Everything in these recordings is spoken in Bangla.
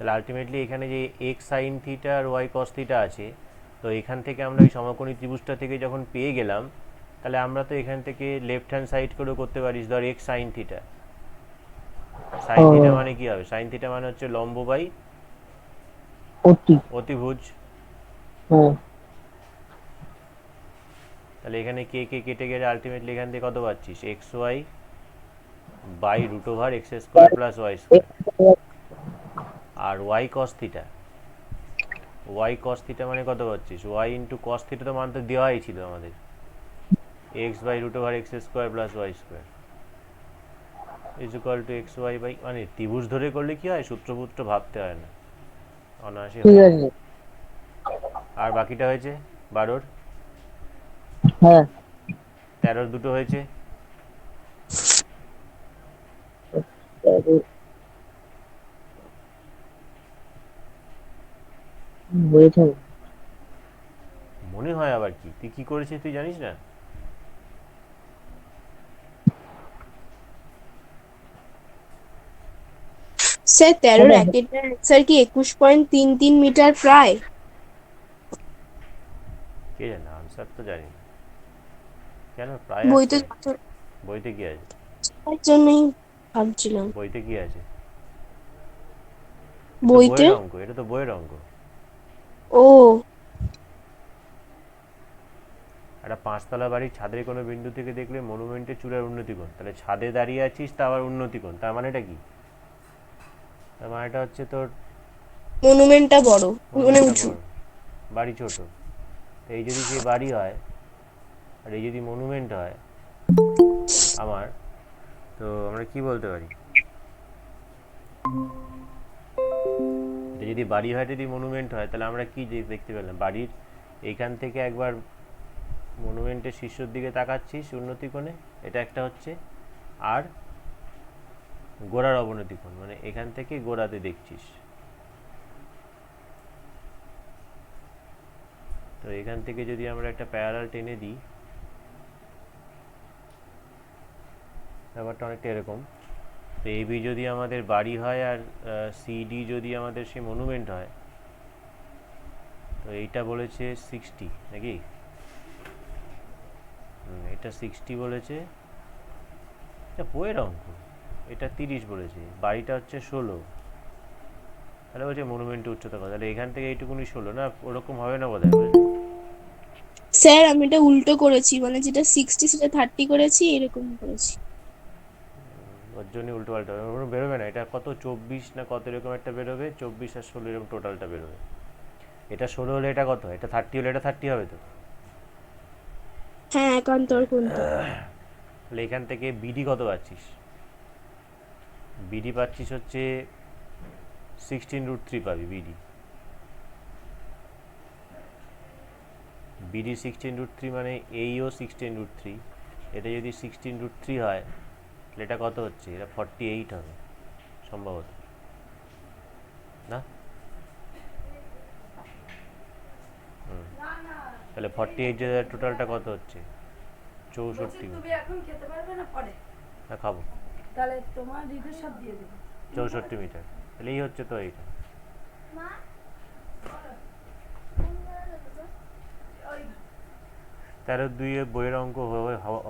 তাহলে আলটিমেটলি এখানে যে এক্স সাইন থিটা আর ওয়াই কস থিটা আছে, তো এখান থেকে আমরা ওই সমকোণী ত্রিভুজটা থেকে যখন পেয়ে গেলাম, তাহলে আমরা তো এখান থেকে লেফট হ্যান্ড সাইড করেও করতে পারিস, ধর x sine theta. Sine theta মানে কি হবে? সাইন থিটা মানে হচ্ছে লম্ব বাই অতিভুজ। তাহলে এখানে কে কে কেটে গেলে আলটিমেটলি এখান থেকে কত পাচ্ছিস? X Y by root over X square plus Y square. আর Y cos theta, Y cos theta মানে কত পাচ্ছিস? ওয়াই ইন্টু কস থিটা তো মান তো দেওয়াই ছিল আমাদের, X by root over X square plus Y square is equal to X Y by, মানে ত্রিভুজ ধরে করলে কি হয়, সূত্রপুত্র ভাবতে হয় না, অনায়াসে হয়ে যায়। আর বাকিটা হয়েছে 12-র, 13-র দুটো হয়েছে। মনে হয় আবার কি? তুই কি করেছিস তুই জানিস না? স্যার 13-র একেরটার অ্যান্সার কি 21.33 মিটার প্রায়? কে জানে, আনসার তো জানি না। কেন প্রায় বইতে আসছে? যত বইতে কি আছে? তার জন্যই ভাবছিলাম। বইতে কি আছে? এটা তো বইতে বইয়ের অঙ্ক, এটা তো বইয়ের অঙ্ক। ও একটা পাঁচতলা বাড়ির ছাদের কোনো বিন্দু থেকে দেখলে মনুমেন্টের চূড়ার উন্নতি কোণ, তাহলে ছাদে দাঁড়িয়ে আছিস তা আবার উন্নতি কোণ, তার মানেটা কি? তার মানেটা হচ্ছে তোর মনুমেন্টটা বড়, মানে মনুমেন্টটা উঁচু। বড়, বাড়ি ছোট। তো এই যদি সেই বাড়ি হয় আর এই যদি মনুমেন্ট হয় আমার, তো আমরা কি বলতে পারি? এটা যদি বাড়ি হয়, যদি মনুমেন্ট হয়, তাহলে আমরা কি দেখতে পেলাম? বাড়ির এইখান থেকে একবার মনুমেন্টের শীর্ষের দিকে তাকাচ্ছিস উন্নতি কোণে, এটা একটা হচ্ছে। আর গোড়ার অবনতি কোণ, মানে এখান থেকে গোড়াতে দেখছিস। তো এখান থেকে যদি আমরা একটা প্যারালাল টেনে দিই, ব্যাপারটা অনেকটা এরকম। তো এবি যদি আমাদের বাড়ি হয় আর সিডি যদি আমাদের সে মনুমেন্ট হয়, তো এইটা বলেছে 60 নাকি? এটা 60 বলেছে, এটা বইয়ের অঙ্ক। এটা 30 বলেছে, বাড়িটা হচ্ছে 16, তাহলে বলছে মনুমেন্টের উচ্চতা কত, তাহলে এখান থেকে এইটুকুনি 16 না, ওরকম হবে না বোধ হয়, বুঝলি? স্যার আমি এটা উল্টো করেছি, মানে যেটা 60 সেটা 30 করেছি, এরকম করেছি। ওর জন্যই উল্টো পাল্টা হবে, ওরকম বেরোবে না। এটা কত 24 না কত এরকম একটা বেরোবে, 24 আর 16 এরকম টোটালটা বেরোবে। এটা 16 হলে এটা কত, এটা 30 হলে এটা 30 হবে তো। হ্যাঁ, একান্তর কোণটা। তাহলে এখান থেকে বিডি কত পাচ্ছিস? বিডি পাচ্ছিস হচ্ছে 16√3 পাবি বিডি। বিডি 16√3 মানে এইও 16√3, এটা যদি 16√3 হয় তাহলে এটা কত হচ্ছে? এটা 48 হবে সম্ভবত, না? তাহলে 48 যে টোটালটা কত হচ্ছে? 64। তুমি এখন খেতে পারবে না পরে? হ্যাঁ খাবো। তাহলে তোমার দিদির সব দিয়ে দেবো। 64 মিটার, তাহলে এই হচ্ছে তো এইটা। 13-2 বইয়ের অঙ্ক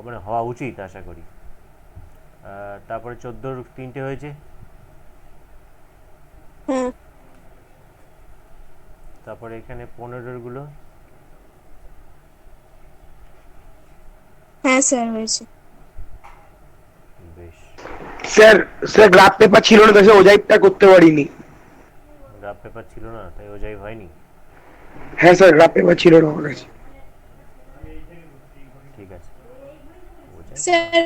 মানে হওয়া উচিত আশা করি। তারপরে 14-র 3টে হয়েছে। হ্যাঁ তারপরে এখানে 15-র গুলো। হ্যাঁ স্যার, হয়েছে। বেশ। স্যার, স্যার গ্রাফ পেপার ছিল না, তাই ওজাইবটা করতে পারিনি। গ্রাফ পেপার ছিল না তাই ওজাই হয়নি? হ্যাঁ স্যার, গ্রাফ পেপার ছিল না আমার কাছে। ঠিক আছে, ওজাই স্যার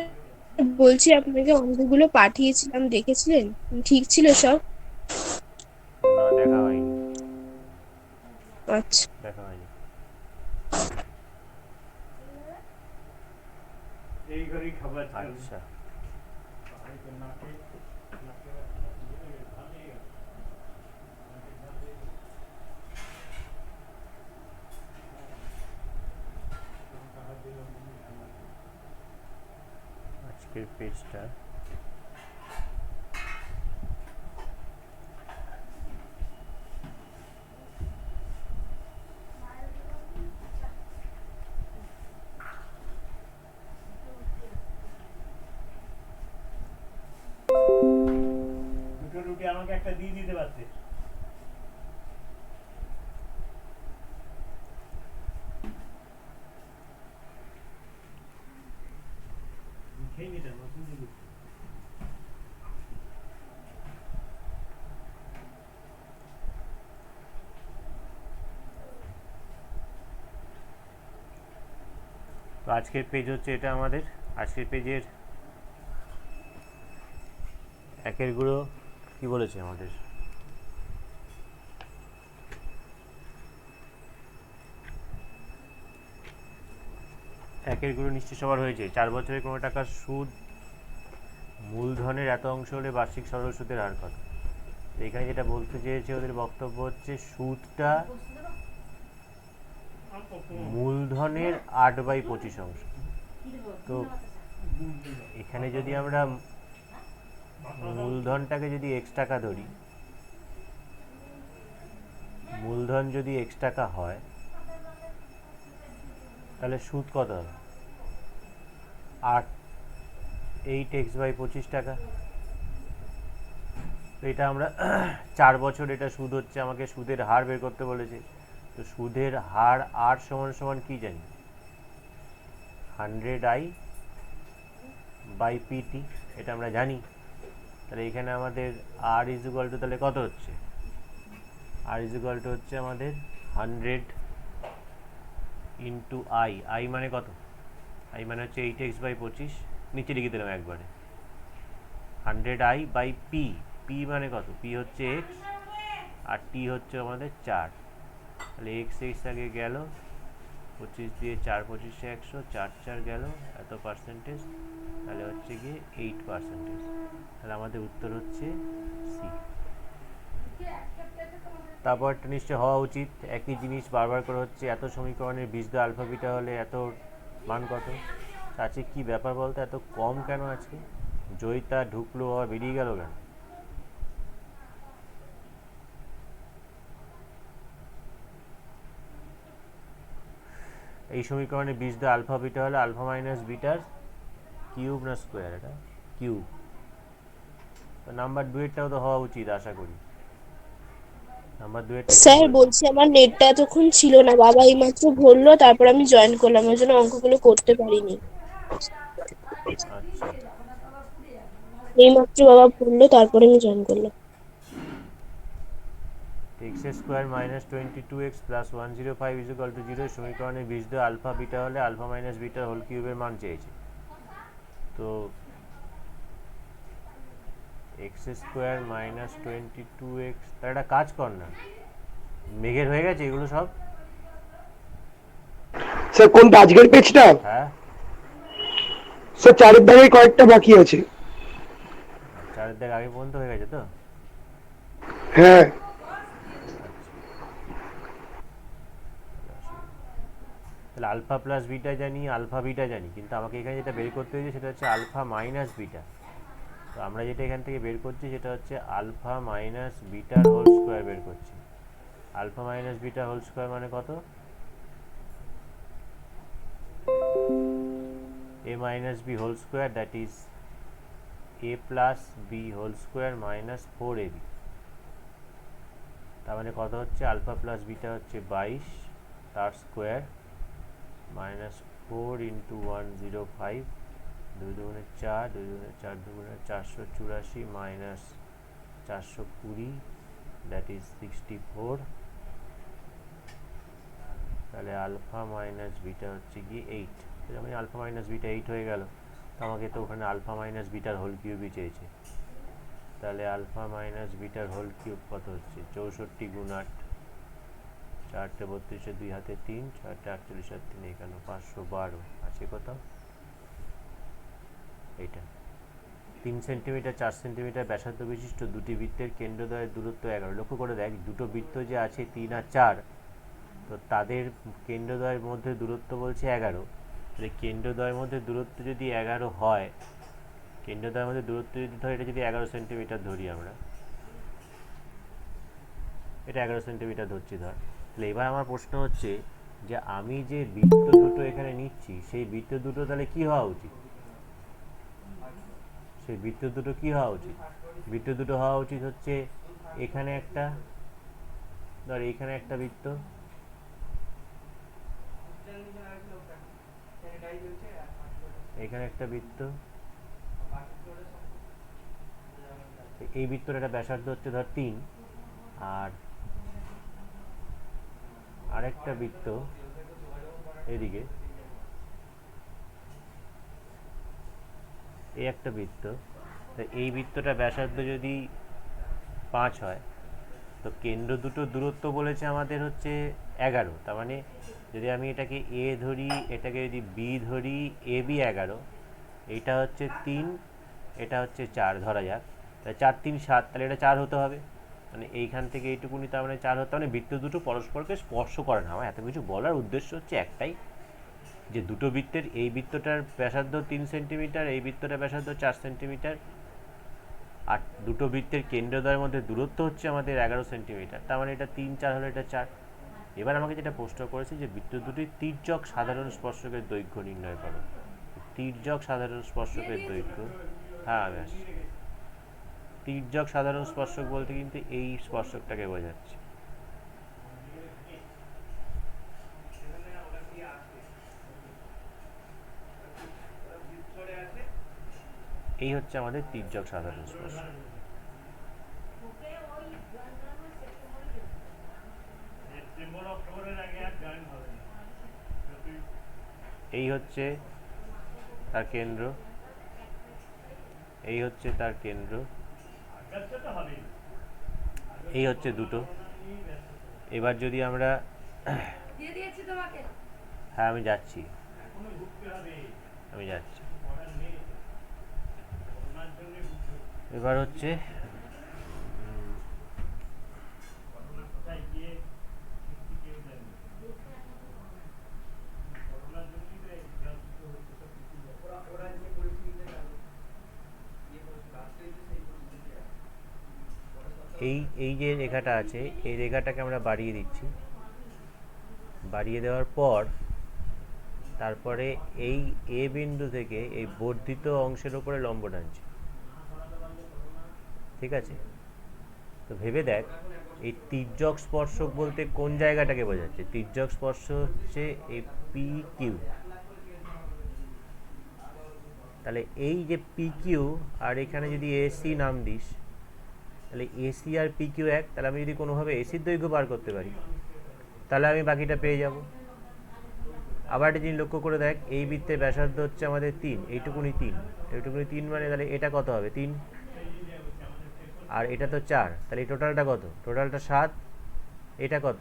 বলছি, আপনাকে অঙ্কগুলো পাঠিয়েছিলাম, দেখেছিলেন? ঠিক ছিল সব? না দেখা হয়নি, আচ্ছা। দেখা হয়নি। আচ্ছা, আজকের পেজটা আমাকে একটা দিয়ে দিতে পারতে। খেয়ে নিতাম অসুবিধা নেই। তো আজকের পেজ হচ্ছে এটা আমাদের আজকের পেজের একের গুঁড়ো কি বলেছে আমাদের একের গুঁড়ো নিশ্চয় সবার হয়েছে 4 বছরে কোনো টাকার সুদ মূলধনের এত অংশ হলে বার্ষিক সরল সুদের হার কত। তো এখানে যেটা বলতে চেয়েছে ওদের বক্তব্য হচ্ছে সুদটা মূলধনের 8/25 অংশ। তো এখানে যদি আমরা মূলধনটাকে যদি x টাকা ধরি, মূলধন যদি x টাকা হয় তাহলে সুদ কত হবে 8x/25 টাকা। তো এটা আমরা 4 বছর এটা সুদ হচ্ছে, আমাকে সুদের হার বের করতে বলেছে। তো সুদের হার r সমান কি জানি 100i/pt, এটা আমরা জানি। তাহলে এখানে আমাদের r = তাহলে কত হচ্ছে r = হচ্ছে আমাদের 100 ইন্টু i মানে কত i মানে হচ্ছে 8x/25, নিচে লিখে দিলাম একবারে 100i/p, p মানে কত p হচ্ছে x আর t হচ্ছে আমাদের 4। তাহলে x আগে গেল 25 দিয়ে 4 25 100, 4 4 গেল এত পার্সেন্টেজ, তাহলে হচ্ছে গিয়ে 8%। তাহলে আমাদের উত্তর হচ্ছে সি। তারপরটা নিশ্চয় হওয়া উচিত, একই জিনিস বারবার করে হচ্ছে, এত সমীকরণের বীজদ্বয় আলফা বিটা হলে এত মান কত। আজকে কি ব্যাপার বলতো, এত কম কেন আজকে? জয়িতা ঢুকলো আর বেরিয়ে গেল কেন? এই সমীকরণে বীজদ্বয় আলফা বিটা হলে আলফা মাইনাস বিটার কিউব না স্কোয়ার, এটা কিউব। তো নাম্বার 2 এরটাও তো হওয়া উচিত আশা করি। নাম্বার 2 এরটা স্যার বলছি আমার নেটটা এতক্ষণ ছিল না, বাবা এইমাত্র ভরলো, তারপর আমি জয়েন করলাম, ওই জন্য অঙ্কগুলো করতে পারিনি। আচ্ছা, এইমাত্র বাবা ভরলো, তারপরে আমি জয়েন করলাম। x² - 22x + 105 = 0 সমীকরণে বীজদ্বয় আলফা বিটা হলে আলফা মাইনাস বিটার হোল কিউবের মান চেয়েছে। তো x² - 22x, তার একটা কাজ কর না, মেঘের হয়ে গেছে এগুলো সব। স্যার কোনটা আজকের পেজটা? হ্যাঁ, স্যার চারের দাগে কয়েকটা বাকি আছে। 4 দাগ আগে পর্যন্ত হয়ে গেছে তো। হ্যাঁ তাহলে আলফা প্লাস বিটা জানি, আলফা বিটা জানি, কিন্তু আমাকে এখানে যেটা বের করতে হয়েছে সেটা হচ্ছে আলফা মাইনাস বিটা। তো আমরা যেটা এখান থেকে বের করছি সেটা হচ্ছে আলফা মাইনাস বিটার হোল স্কোয়ার বের করছি। Alpha minus beta whole square মানে কত? a minus b whole square, that is a plus b whole square minus 4ab। তার মানে কত হচ্ছে আলফা প্লাস বিটা হচ্ছে 22 তার স্কোয়ার মাইনাস 4 ইন্টু 105, 2 দুগুণে 4, 2 দুগুণে 4 দুগুণে 484 মাইনাস 420, দ্যাট ইজ 64। তাহলে আলফা মাইনাস বিটা হচ্ছে কি 8। যেমন আলফা মাইনাস বিটা 8 হয়ে গেল, তো আমাকে তো ওখানে আলফা মাইনাস বিটার হোল কিউবই চেয়েছে। তাহলে আলফা মাইনাস বিটার হোল কিউব কত হচ্ছে 64 গুণ 8, 4টে 32, 2 হাতে 3, 6টে 48 আর 3 51, 512 আছে কোথাও এইটা। 3 সেন্টিমিটার 4 সেন্টিমিটার ব্যাসার্ধ বিশিষ্ট দুটি বৃত্তের কেন্দ্রদ্বয়ের দূরত্ব 11। লক্ষ্য করে দেখ, দুটো বৃত্ত যে আছে 3 আর 4, তো তাদের কেন্দ্রদ্বয়ের মধ্যে দূরত্ব বলছে 11। তাহলে কেন্দ্রদ্বয়ের মধ্যে দূরত্ব যদি 11 হয়, কেন্দ্রদ্বয়ের মধ্যে দূরত্ব যদি ধর, এটা যদি 11 সেন্টিমিটার ধরি আমরা, এটা 11 সেন্টিমিটার ধরছি ধর। তাহলে এবার আমার প্রশ্ন হচ্ছে যে আমি যে বৃত্ত দুটো এখানে নিচ্ছি সেই বৃত্ত দুটো তাহলে কি হওয়া উচিত? সেই বৃত্ত দুটো কি হওয়া উচিত? বৃত্ত দুটো হওয়া উচিত হচ্ছে এখানে একটা, ধর এখানে একটা বৃত্ত, এখানে একটা বৃত্ত, এই বৃত্তর একটা ব্যাসার্ধ হচ্ছে ধর 3, আর আরেকটা বৃত্ত এদিকে, এই একটা বৃত্ত, তো এই বৃত্তটা ব্যাসার্ধ যদি 5 হয়, তো কেন্দ্র দুটোর দূরত্ব বলেছে আমাদের হচ্ছে 11, তার মানে যদি আমি এটাকে এ ধরি, এটাকে যদি বি ধরি, এ বি 11, এইটা হচ্ছে 3, এটা হচ্ছে 4 ধরা যাক, তাহলে 4 3 7, তাহলে এটা 4 হতে হবে, মানে এইখান থেকে এইটুকুনি, তার মানে 4 হতে, মানে বৃত্ত দুটো পরস্পরকে স্পর্শ করে না। আমার এত কিছু বলার উদ্দেশ্য হচ্ছে একটাই, যে দুটো বৃত্তের, এই বৃত্তটার ব্যাসার্ধ 3 সেন্টিমিটার, এই বৃত্তটার ব্যাসার্ধ 4 সেন্টিমিটার, আর দুটো বৃত্তের কেন্দ্রদ্বয়ের মধ্যে দূরত্ব হচ্ছে আমাদের 11 সেন্টিমিটার, তার মানে এটা 3 4 হলো, এটা 4। এবার আমাকে যেটা প্রশ্ন করেছে যে বৃত্ত দুটির তির্যক সাধারণ স্পর্শকের দৈর্ঘ্য নির্ণয় করো। তির্যক সাধারণ স্পর্শকের দৈর্ঘ্য, হ্যাঁ আমি আসছি। তির্যক সাধারণ স্পর্শক বলতে কিন্তু এই স্পর্শকটাকে বোঝাচ্ছে। এই হচ্ছে আমাদের তির্যক সাধারণ স্পর্শক। এই হচ্ছে তার কেন্দ্র, এই হচ্ছে তার কেন্দ্র, এই হচ্ছে দুটো। এবার যদি আমরা, হ্যাঁ আমি যাচ্ছি, আমি যাচ্ছি। এবার হচ্ছে এই যে রেখাটা আছে, এই রেখাটাকে আমরা বাড়িয়ে দিচ্ছি, বাড়িয়ে দেওয়ার পর তারপরে এই এ বিন্দু থেকে এই বর্ধিত অংশের উপরে লম্ব টানছি, ঠিক আছে? তো ভেবে দেখ এই তির্যক স্পর্শক বলতে কোন জায়গাটাকে বোঝাচ্ছে। তির্যক স্পর্শ হচ্ছে এই পি কিউ, তাহলে এই যে পি কিউ আর এখানে যদি এসি নাম দিস, তাহলে এসি আর পি কিউ এক, তাহলে আমি যদি কোনোভাবে এসির দৈর্ঘ্য বার করতে পারি, তাহলে আমি বাকিটা পেয়ে যাব। আবার একটা জিনিস লক্ষ্য করে দেখ, এই বৃত্তের ব্যাসার্ধ হচ্ছে আমাদের 3, এইটুকুনি 3, এইটুকুনি 3, মানে তাহলে এটা কত হবে 3, আর এটা তো 4, তাহলে এই টোটালটা কত? টোটালটা 7, এটা কত?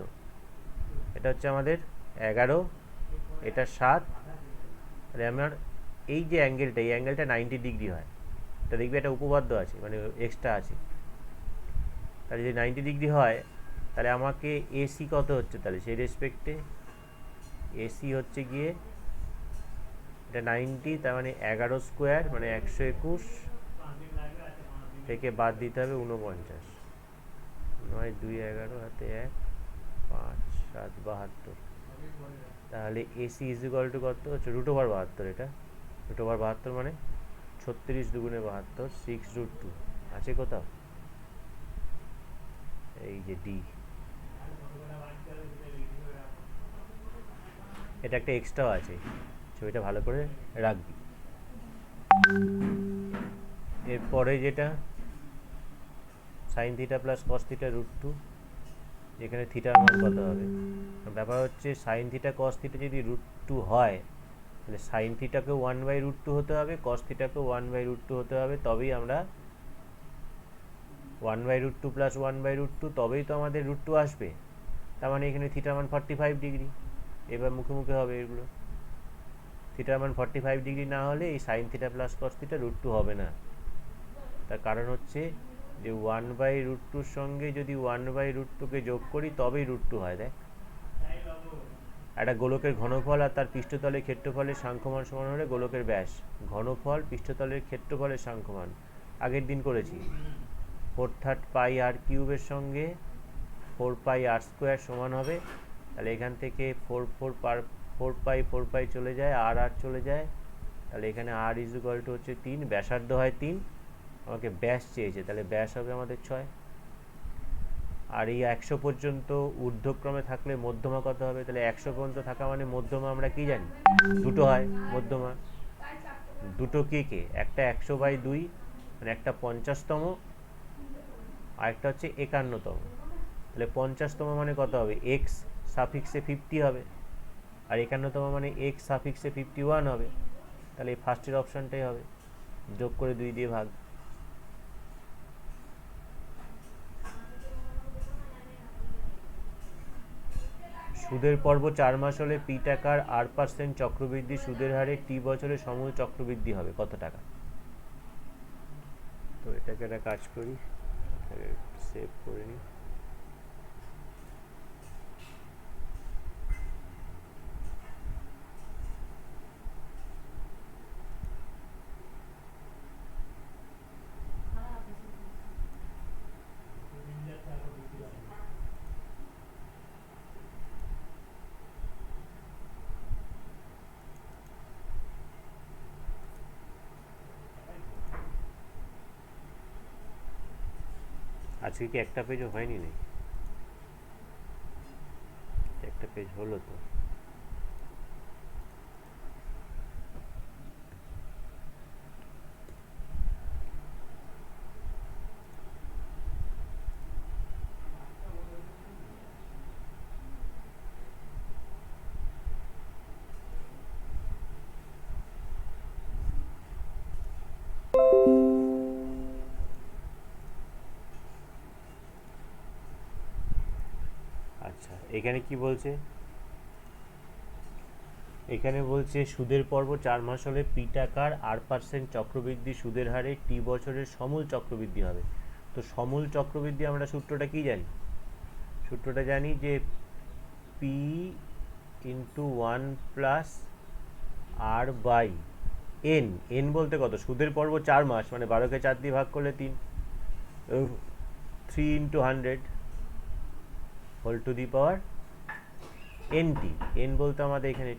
এটা হচ্ছে আমাদের 11, এটা 7, তাহলে আমার এই যে অ্যাঙ্গেলটা, এই অ্যাঙ্গেলটা 90 ডিগ্রি হয়। এটা দেখবি একটা উপপাদ্য আছে, মানে এক্সট্রা আছে। তাহলে যদি 90 ডিগ্রি হয়, তাহলে আমাকে এসি কত হচ্ছে, তাহলে সেই রেসপেক্টে এসি হচ্ছে গিয়ে এটা 90, তার মানে 11 স্কোয়ার, মানে 121 থেকে বাদ দিতে হবে 49, 9 2 11 হাতে 1 5 7 72, তাহলে এসি ইজ ইকুয়াল টু কত হচ্ছে √72। এটা √72 মানে 36 দুগুণে 72, 6√2 আছে কোথাও? এই যে ডি, এটা একটা এক্সট্রাও আছে, ছবিটা ভালো করে রাখবি। এরপরে যেটা sine theta plus cos theta √2, যেখানে থিটার মান কত হবে? ব্যাপার হচ্ছে সাইন থিটা কস থিটা যদি √2 হয়, তাহলে সাইন থিটাকেও 1/√2 হতে হবে, কস থিটাকেও 1/√2 হতে হবে, তবেই আমরা 1/√2 প্লাস 1/√2, তবেই তো আমাদের √2 আসবে। তার মানে এখানে থিটার মান 45 ডিগ্রি। এবার মুখে মুখে হবে এগুলো, থিটার মান 45 ডিগ্রি না হলে এই sine theta plus cos theta √2 হবে না। তার কারণ হচ্ছে যে 1/√2-র সঙ্গে যদি 1/√2-কে যোগ করি তবেই √2 হয়। দেখ, একটা গোলকের ঘনফল আর তার পৃষ্ঠতলের ক্ষেত্রফলের সাংখ্যমান সমান হলে গোলকের ব্যাস, ঘনফল পৃষ্ঠতলের ক্ষেত্রফলের সাংখ্যমান আগের দিন করেছি। 4/3 পাই আর কিউবের সঙ্গে 4 পাই আর স্কোয়ার সমান হবে, তাহলে এখান থেকে 4 পাই চলে যায়, আর চলে যায়, তাহলে এখানে আর ইজ ইকুয়াল টু হচ্ছে 3, ব্যাসার্ধ হয় 3, আমাকে ব্যাস চেয়েছে, তাহলে ব্যাস হবে আমাদের 6। আর এই 100 পর্যন্ত ঊর্ধ্বক্রমে থাকলে মধ্যমা কত হবে? তাহলে 100 পর্যন্ত থাকা মানে মধ্যমা আমরা কি জানি? দুটো হয় মধ্যমা। দুটো কে কে? একটা 100/2 মানে একটা 50তম, আর একটা হচ্ছে 51তম। তাহলে 50তম মানে কত হবে? এক্স সাফিক্সে 50 হবে, আর 51তম মানে এক্স সাফিক্সে 51 হবে। তাহলে এই ফার্স্টের অপশনটাই হবে, যোগ করে 2 দিয়ে ভাগ। সুদের পর্ব 4 মাস হলে পি টাকার R% চক্রবৃদ্ধি সুদের হারে টি বছরে সমূল চক্রবৃদ্ধি হবে কত টাকা? তো এটাকে একটা কাজ করি, সেভ করে নিই। আজকে কি একটা পেজও হয়নি নাকি? একটা পেজ হলো তো। আচ্ছা, এখানে কি বলছে? এখানে বলছে সুদের পর্ব 4 মাস হলে পি টাকার R% চক্রবৃদ্ধি সুদের হারে টি বছরের সমূল চক্রবৃদ্ধি হবে। তো সমূল চক্রবৃদ্ধি আমরা সূত্রটা কি জানি? সূত্রটা জানি যে P into 1 plus R by N. N বলতে কত? সুদের পর্ব 4 মাস মানে 12কে 4 দিয়ে ভাগ করলে 3, 3 into 100 whole to the power N T. N বলতে আমাদের এখানে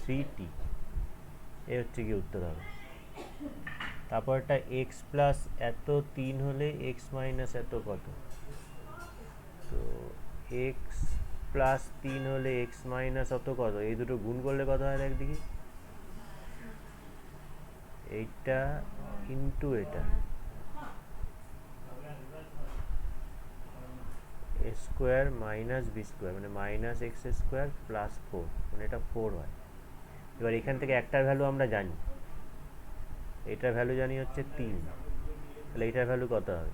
3t। এ হচ্ছে কি উত্তর হবে। তারপর একটা এক্স প্লাস এত 3 হলে এক্স মাইনাস এত কত? তো এক্স প্লাস 3 হলে এক্স মাইনাস অত কত? এই দুটো গুণ করলে কত হয় একদিকে? এইটা ইন্টু এটা এ স্কোয়ার মাইনাস বি স্কোয়ার মানে মাইনাস এক্স স্কোয়ার প্লাস 4 মানে এটা 4 হয়। এবার এখান থেকে একটার ভ্যালু আমরা জানি, এটার ভ্যালু জানি হচ্ছে 3। তাহলে এটার ভ্যালু কত হবে?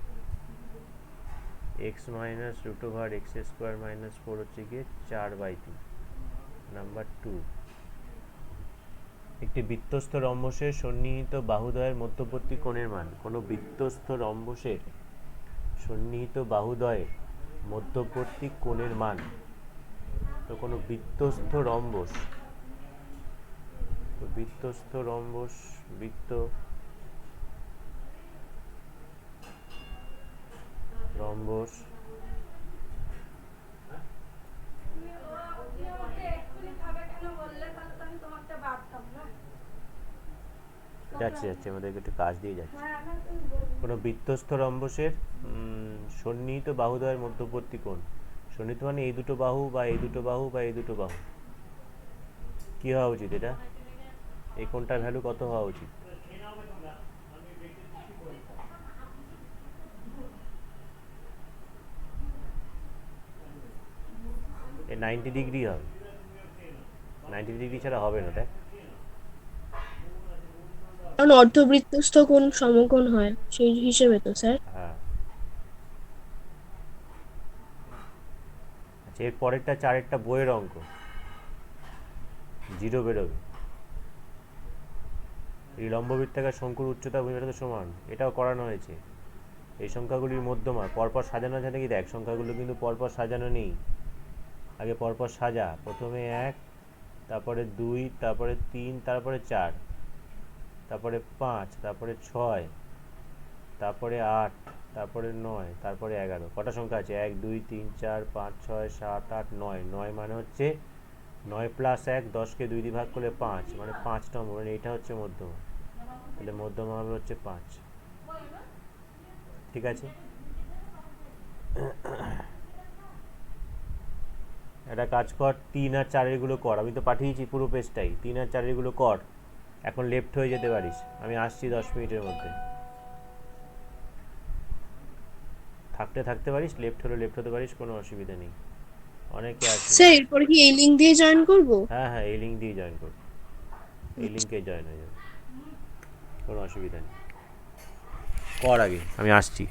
X minus root over X square minus 4 হচ্ছে গিয়ে 4/3। নাম্বার 2, একটি বৃত্তস্থ রম্বসের সন্নিহিত বাহুদ্বয়ের মধ্যবর্তী কোণের মান। কোনো বৃত্তস্থ রম্বসের সন্নিহিত বাহুদ্বয়ের মধ্যবর্তী কোণের মান। তো কোনো বৃত্তস্থ রম্বস, বৃত্ত রম্বস যাচ্ছে আমাদেরকে একটু কাজ দিয়ে যাচ্ছে। কোনো বৃত্তস্থ রম্বসের সন্নিহিত বাহুদ্বয়ের মধ্যবর্তী কোণ। সন্নিহিত মানে এই দুটো বাহু বা এই দুটো বাহু বা এই দুটো বাহু। কি হওয়া উচিত? এটা এই কোণটার ভ্যালু কত হওয়া উচিত? এ 90 ডিগ্রি হবে। 90 ডিগ্রি ছাড়া হবে না, দেখ। কারণ অর্ধবৃত্তস্থ কোণ সমকোণ হয় সেই হিসেবে তো স্যার। হ্যাঁ। আচ্ছা, এর পরেরটা 4-এরটা বইয়ের অঙ্ক, 0 বেরোবে। এই লম্ববৃত্তাকার শঙ্কুর উচ্চতা ভূমির সমান, এটাও করানো হয়েছে। এই সংখ্যাগুলির মধ্যমা পরপর সাজানো আছে নাকি দেখ। সংখ্যাগুলো কিন্তু পরপর সাজানো নেই, আগে পরপর সাজা। প্রথমে 1, তারপরে 2, তারপরে 3, তারপরে 4, তারপরে 5, তারপরে 6, তারপরে 8, তারপরে 9, তারপরে 11। কটা সংখ্যা আছে? 1, 2, 3, 4, 5, 6, 7, 8, 9। 9 মানে হচ্ছে 9 প্লাস 1, 10কে 2 দিয়ে ভাগ করলে 5 মানে 5 নম্বর, মানে এটা হচ্ছে মধ্যমা। তাহলে মধ্যমা হবে হচ্ছে 5। ঠিক আছে, একটা কাজ কর, 3 আর 4 গুলো কর, আমি তো পাঠিয়েছি পুরো পেজটাই, 3 আর 4 গুলো কর, এখন লেফট হয়ে যেতে পারিস, আমি আসছি 10 মিনিটের মধ্যে, থাকতে পারিস, লেফট হতে পারিস, কোনো অসুবিধা নেই, অনেকে আছে। স্যার এরপর কি এই লিঙ্ক দিয়ে জয়েন করব? হ্যাঁ হ্যাঁ, এই লিঙ্ক দিয়ে জয়েন কর, এই লিঙ্কে জয়েন হয়ে যাবে, কোনো অসুবিধা নেই, কর আগে, আমি আসছি,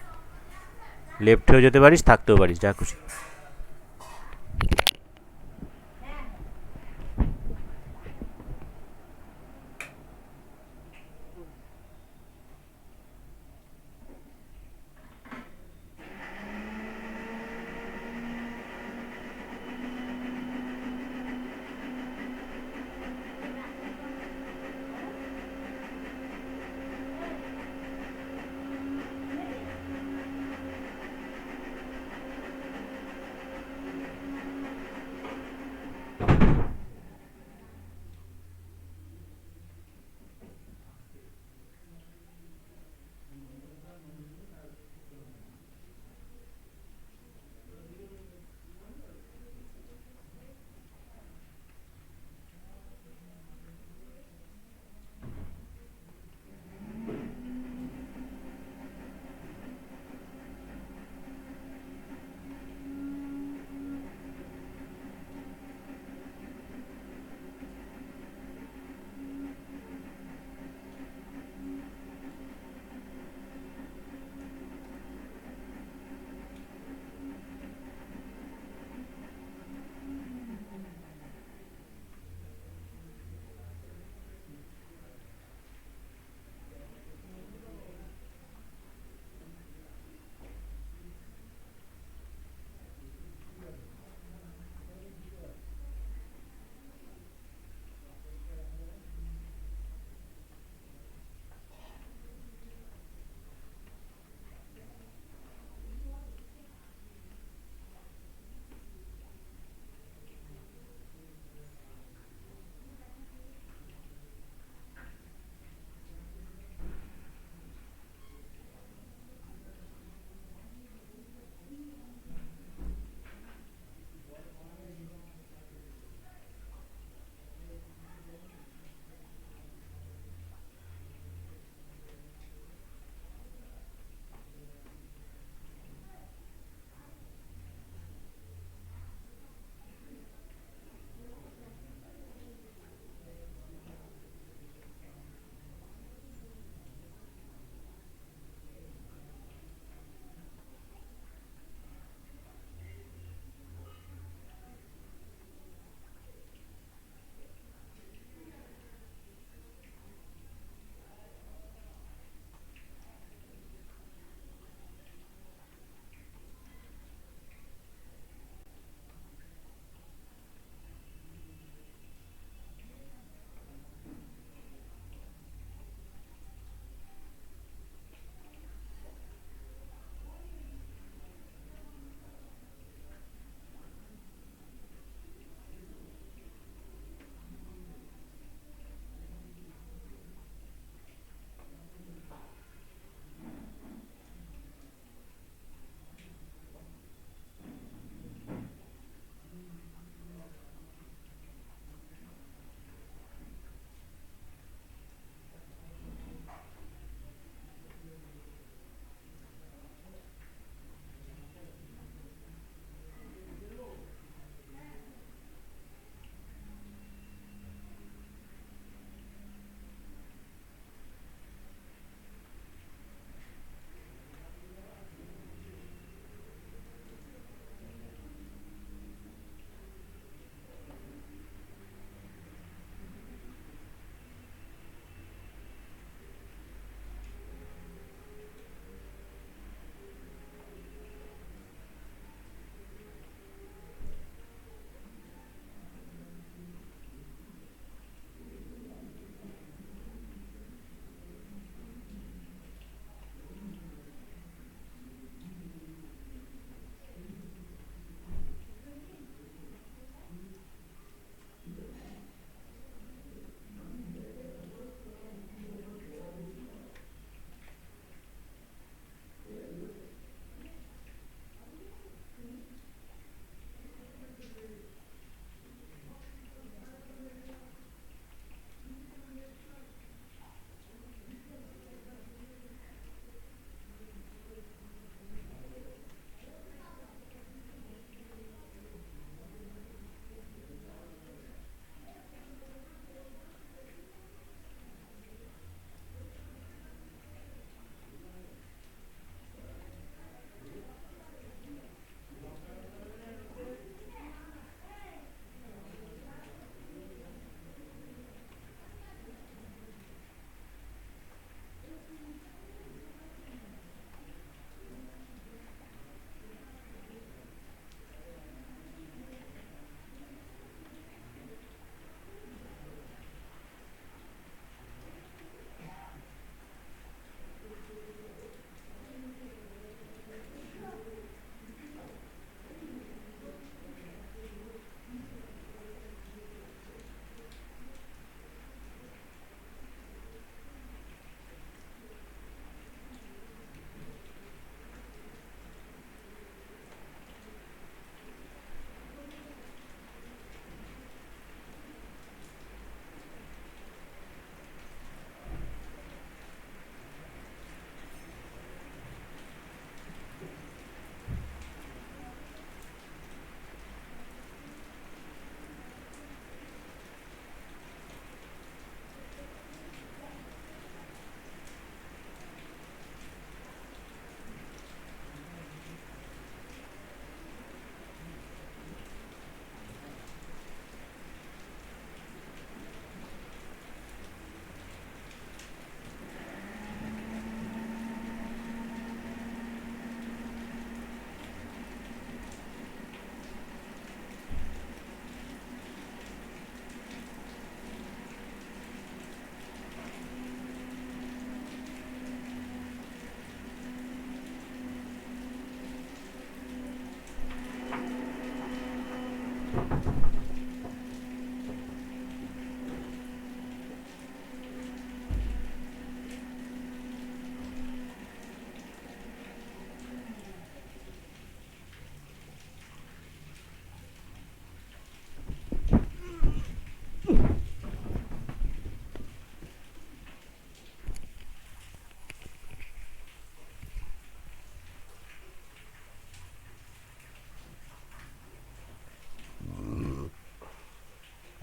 লেফট হয়ে যেতে পারিস, থাকতেও পারিস, যা খুশি।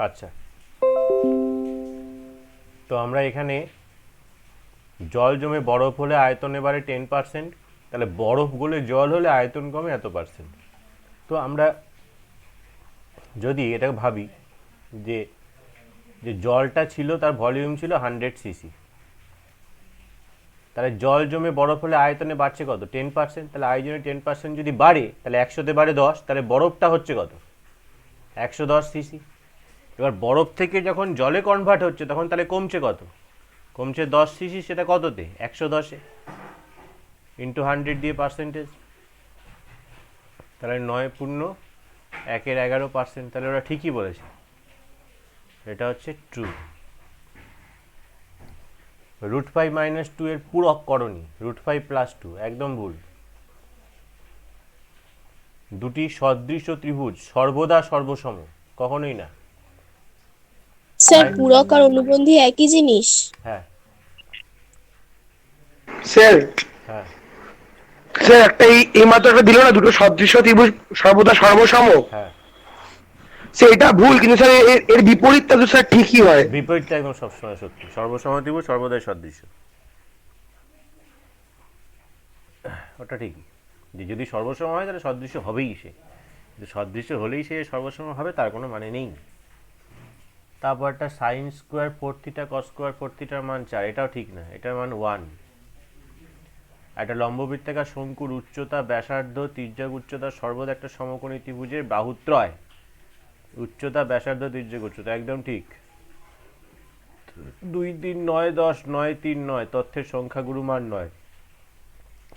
আচ্ছা, তো আমরা এখানে জল জমে বরফ হলে আয়তন এবারে 10%, তাহলে বরফ গলে জল হলে আয়তন কমে এত পার্সেন্ট। তো আমরা যদি এটাকে ভাবি যে যে জলটা ছিল তার ভলিউম ছিল 100 সিসি, তাহলে জল জমে বরফ হলে আয়তনে বাড়ছে কত? 10%। তাহলে আয়তনে 10% যদি বাড়ে তাহলে 100তে বাড়ে 10, তাহলে বরফটা হচ্ছে কত? 110 সিসি। এবার বরফ থেকে যখন জলে কনভার্ট হচ্ছে তখন তাহলে কমছে কত? কমছে 10 সিসি। সেটা কততে? 110-এ ইন্টু 100 দিয়ে পার্সেন্টেজ, তাহলে 9.1/11%। তাহলে ওরা ঠিকই বলেছে, এটা হচ্ছে ট্রু। √5 - 2 এর পূরক করণী √5 + 2, একদম ভুল। দুটি সদৃশ ত্রিভুজ সর্বদা সর্বসম, কখনোই না। স্যার পূরক আর অনুবন্ধী একই জিনিস? হ্যাঁ স্যার হ্যাঁ স্যার একটা এই মাত্র একটা দিল না, দুটো সদৃশ্য ত্রিভুজ সর্বদা সর্বসম। হ্যাঁ, স্যার এটা ভুল, কিন্তু স্যার এর বিপরীতটা তো স্যার ঠিকই হয়। বিপরীতটা একদম সবসময় সত্যি। সর্বসম ত্রিভুজ সর্বদাই সদৃশ্য, ওটা ঠিকই। যে যদি সর্বসম হয় তাহলে সদৃশ্য হবেই সে, কিন্তু সদৃশ্য হলেই সে সর্বসম হবে তার কোনো মানে নেই। তারপর একটা sin স্কোয়ার 4θ cos স্কোয়ার 4θ মান 4, এটাও ঠিক না, এটার মান 1। একটা লম্ববৃত্তাকার শঙ্কুর উচ্চতা, ব্যাসার্ধ, তির্যক উচ্চতা সর্বদা একটা সমকোণী ত্রিভুজের বাহুত্রয়। উচ্চতা, ব্যাসার্ধ, তির্যক উচ্চতা, একদম ঠিক। 2, 3, 9, 10, 9, 3, 9 তথ্যের সংখ্যাগুরু মান 9।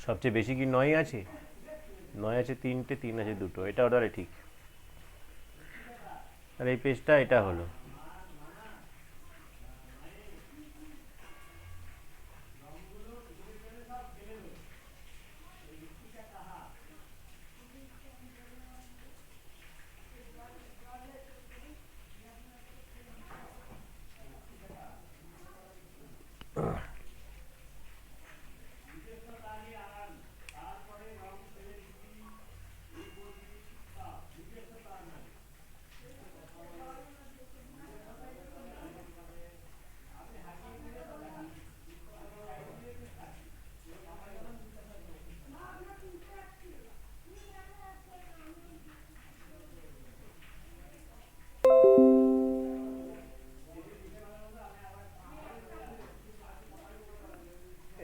সবচেয়ে বেশি কি 9 আছে? 9 আছে 3টে, 3 আছে 2টো, এটা ওটারে ঠিক। আর এই পেজটা এটা হলো।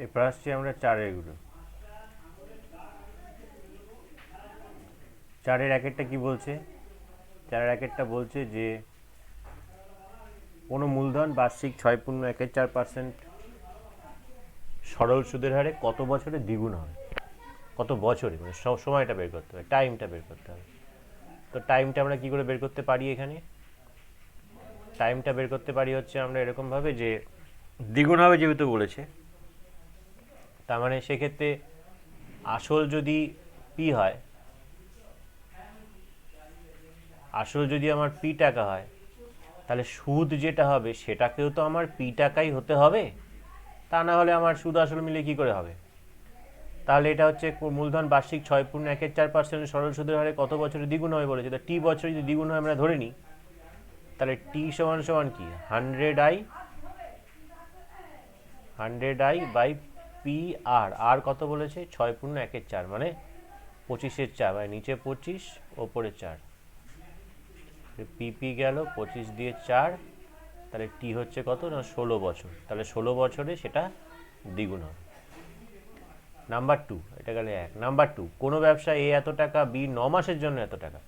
এরপর আসছি আমরা 4-এরগুলো। 4-এর একেরটা কি বলছে? 4-এর একেরটা বলছে যে কোনো মূলধন বার্ষিক 6.14% সরল সুদের হারে কত বছরে দ্বিগুণ হবে? কত বছরে, মানে সময়টা বের করতে হবে, টাইমটা বের করতে হবে। তো টাইমটা আমরা কি করে বের করতে পারি? এখানে টাইমটা বের করতে পারি হচ্ছে আমরা এরকমভাবে যে দ্বিগুণ হবে যেহেতু বলেছে, তার মানে সেক্ষেত্রে আসল যদি পি হয়, আসল যদি আমার পি টাকা হয়, তাহলে সুদ যেটা হবে সেটাকেও তো আমার পি টাকাই হতে হবে, তা না হলে আমার সুদ আসল মিলে কি করে হবে? তাহলে এটা হচ্ছে মূলধন বার্ষিক 6.14% সরল সুদের হারে কত বছরে দ্বিগুণ হবে বলেছে। তা টি বছরে যদি দ্বিগুণ হয় আমরা ধরে নিই, তাহলে টি সমান সমান কি? 100i by P R. আর কত বলেছে? 6.14, মানে 25/4, মানে নিচে 25 ওপরে 4, পিপি গেল 25 দিয়ে 4, তাহলে টি হচ্ছে কত না 16 বছর। তাহলে 16 বছরে সেটা দ্বিগুণ হবে। নাম্বার 2, এটা গেলে 1। নাম্বার 2, কোনো ব্যবসায় এ এত টাকা, বি 9 মাসের জন্য এত টাকা,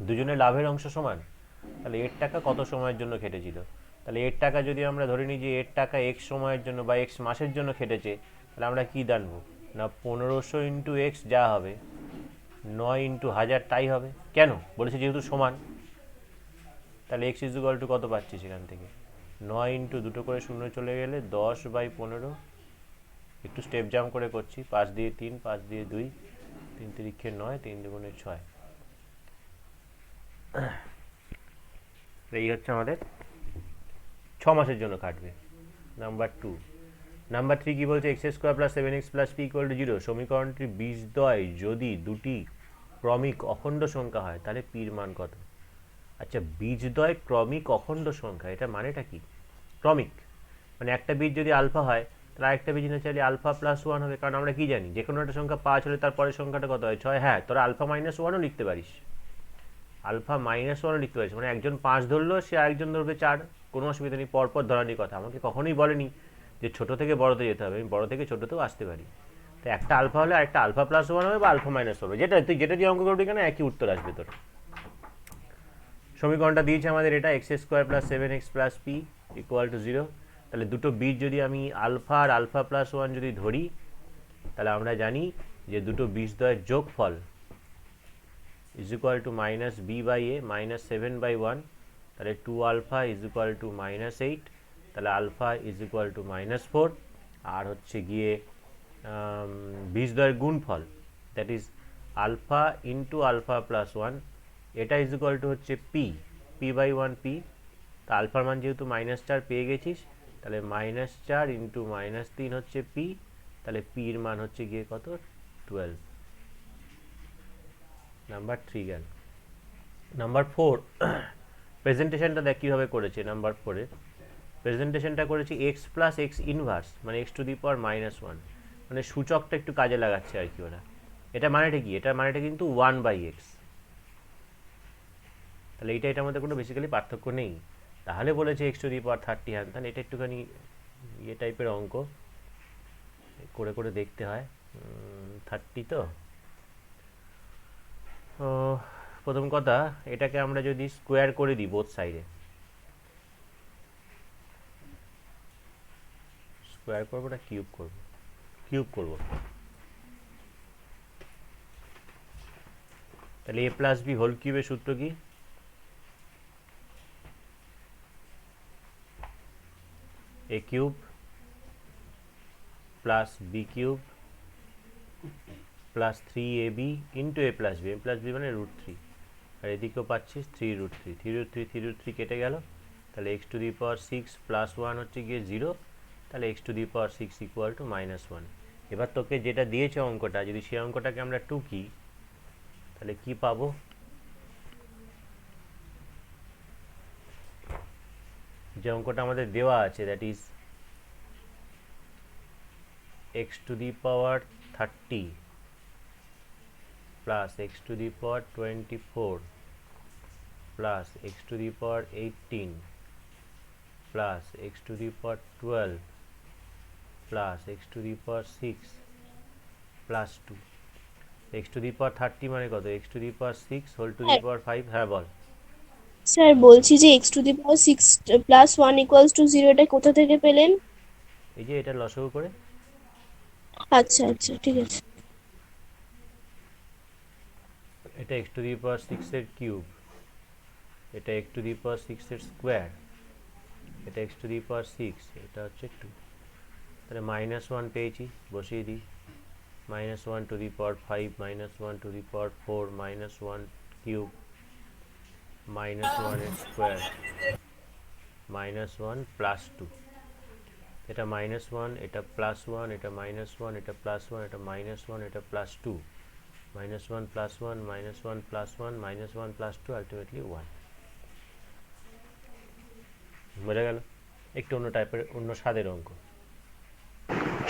দুজনের লাভের অংশ সমান, তাহলে এর টাকা কত সময়ের জন্য খেটেছিল? তাহলে এর টাকা যদি আমরা ধরে নিই যে এর টাকা এক্স সময়ের জন্য বা এক্স মাসের জন্য খেটেছে, তাহলে আমরা কি জানবো না 1500 × x যা হবে 9 ইন্টু 1000 তাই হবে। কেন বলেছে যেহেতু সমান, তাহলে এক্স ইজুকাল টু কত পাচ্ছি সেখান থেকে 9 ইন্টু দুটো করে শূন্য চলে গেলে 10/15। একটু স্টেপ জাম্প করে করছি, 5 দিয়ে 3, 5 দিয়ে 2, 3 তিরিক্ষে 9, 3 দুগুণে 6। এই হচ্ছে আমাদের 6 মাসের জন্য কাটবে। নাম্বার 2। নাম্বার 3 কি বলছে, x square plus 7x plus P equal to 0। সমীকরণটির বীজদ্বয় যদি দুটি ক্রমিক অখণ্ড সংখ্যা হয় তাহলে পির মান কত? আচ্ছা, বীজদ্বয় ক্রমিক অখণ্ড সংখ্যা, এটা মানেটা কি? ক্রমিক মানে একটা বীজ যদি আলফা হয় তাহলে আরেকটা বীজ না চাইলে আলফা প্লাস 1 হবে, কারণ আমরা কি জানি যে কোনো একটা সংখ্যা 5 হলে তার পরের সংখ্যাটা কত হয় 6। হ্যাঁ, তোরা আলফা মাইনাস 1ও লিখতে পারিস, আলফা মাইনাস 1ও লিখতে পারিস, মানে একজন 5 ধরলো সে আরেকজন ধরবে 4, কোনো অসুবিধা নেই। পরপর ধরানির কথা, আমাকে কখনোই বলেনি যে ছোট থেকে বড়তে যেতে হবে, আমি বড় থেকে ছোটতেও আসতে পারি। তো একটা আলফা হলে একটা আলফা প্লাস 1 হবে বা আলফা মাইনাস হবে, যেটা তুই যেটা দিয়ে অঙ্ক করবি কেন একই উত্তর আসবে তোর। সমীকরণটা দিয়েছে আমাদের এটা, x square plus 7x plus P equal to 0। তাহলে দুটো বীজ যদি আমি আলফা আর আলফা প্লাস 1 যদি ধরি, তাহলে আমরা জানি যে দুটো বীজদ্বয়ের যোগফল is equal to minus B by A minus 7/1। তাহলে 2 alpha is equal to minus 8, তাহলে alpha is equal to minus 4। আর হচ্ছে গিয়ে বীজদ্বয়ের গুণফল, that is alpha into alpha plus 1, এটা ইজ ইকুয়াল টু হচ্ছে p/1 p। তা আলফার মান যেহেতু -4 পেয়ে গেছিস, তাহলে -4 ইন্টু -3 হচ্ছে p, তাহলে পির মান হচ্ছে গিয়ে কত 12। নাম্বার 3 গেল। নাম্বার 4 প্রেজেন্টেশনটা দেখ কীভাবে করেছে। নাম্বার 4-এ প্রেজেন্টেশনটা করেছি এক্স প্লাস এক্স ইনভার্স মানে এক্স টু দি পাওয়ার -1, মানে সূচকটা একটু কাজে লাগাচ্ছে আর কি ওরা। এটা মানেটা কি? এটা মানেটা কিন্তু 1/x। তাহলে এটার মধ্যে কোনো বেসিক্যালি পার্থক্য নেই। তাহলে বলেছে এক্স টু দি পাওয়ার 30, হ্যাঁ তাহলে এটা একটুখানি ইয়ে টাইপের অঙ্ক করে করে দেখতে হয়। 30 তো প্রথম কথা, এটাকে আমরা যদি স্কোয়ার করে দিই বোথ সাইডে, স্কোয়ার করবো না কিউব করব? কিউব করব। তাহলে এ প্লাস বি হোল কিউবের সূত্র কি? A cube plus b cube plus 3ab into a plus b মানে √3, আর এদিকেও পাচ্ছিস 3√3, 3√3 কেটে গেল। তাহলে x to the power 6 plus 1 হচ্ছে গিয়ে 0, তাহলে x to the power 6 equal to -1। এবার তোকে যেটা দিয়েছে অঙ্কটা, যদি সেই অঙ্কটাকে আমরা টুকি তাহলে কি পাবো? যে অঙ্কটা আমাদের দেওয়া আছে, that is x to the power 30 plus x to the power 24 plus x to the power 18 plus x to the power 12 plus x to the power 6 plus 2। X to the power 30 মানে কত? X to the power 6 whole to the power 5। হ্যাঁ বল। স্যার বলছি যে x to the power 6 plus 1 equals to 0, এটা কোথা থেকে পেলেন? এই যে এটা লসাগু করে। আচ্ছা আচ্ছা, ঠিক আছে। এটা এক্স টু দি পাওয়ার 6 এর কিউব, এটা এক্স টু দি পাওয়ার 6 এর স্কোয়ার, এটা এক্স টু দি পাওয়ার 6, এটা হচ্ছে 2। তাহলে -1 পেয়েছি, বসিয়ে দিই। -1 two the power 5 -1 two the power 4 -1 cube -1 এর স্কোয়ার -1 প্লাস 2। এটা -1, এটা +1, এটা -1, এটা +1, এটা -1, এটা +2, -1 + 1 -1 + 1 -1 + 2 আলটিমেটলি 1। বোঝা গেল? একটু অন্য টাইপের, অন্য স্বাদের অঙ্ক।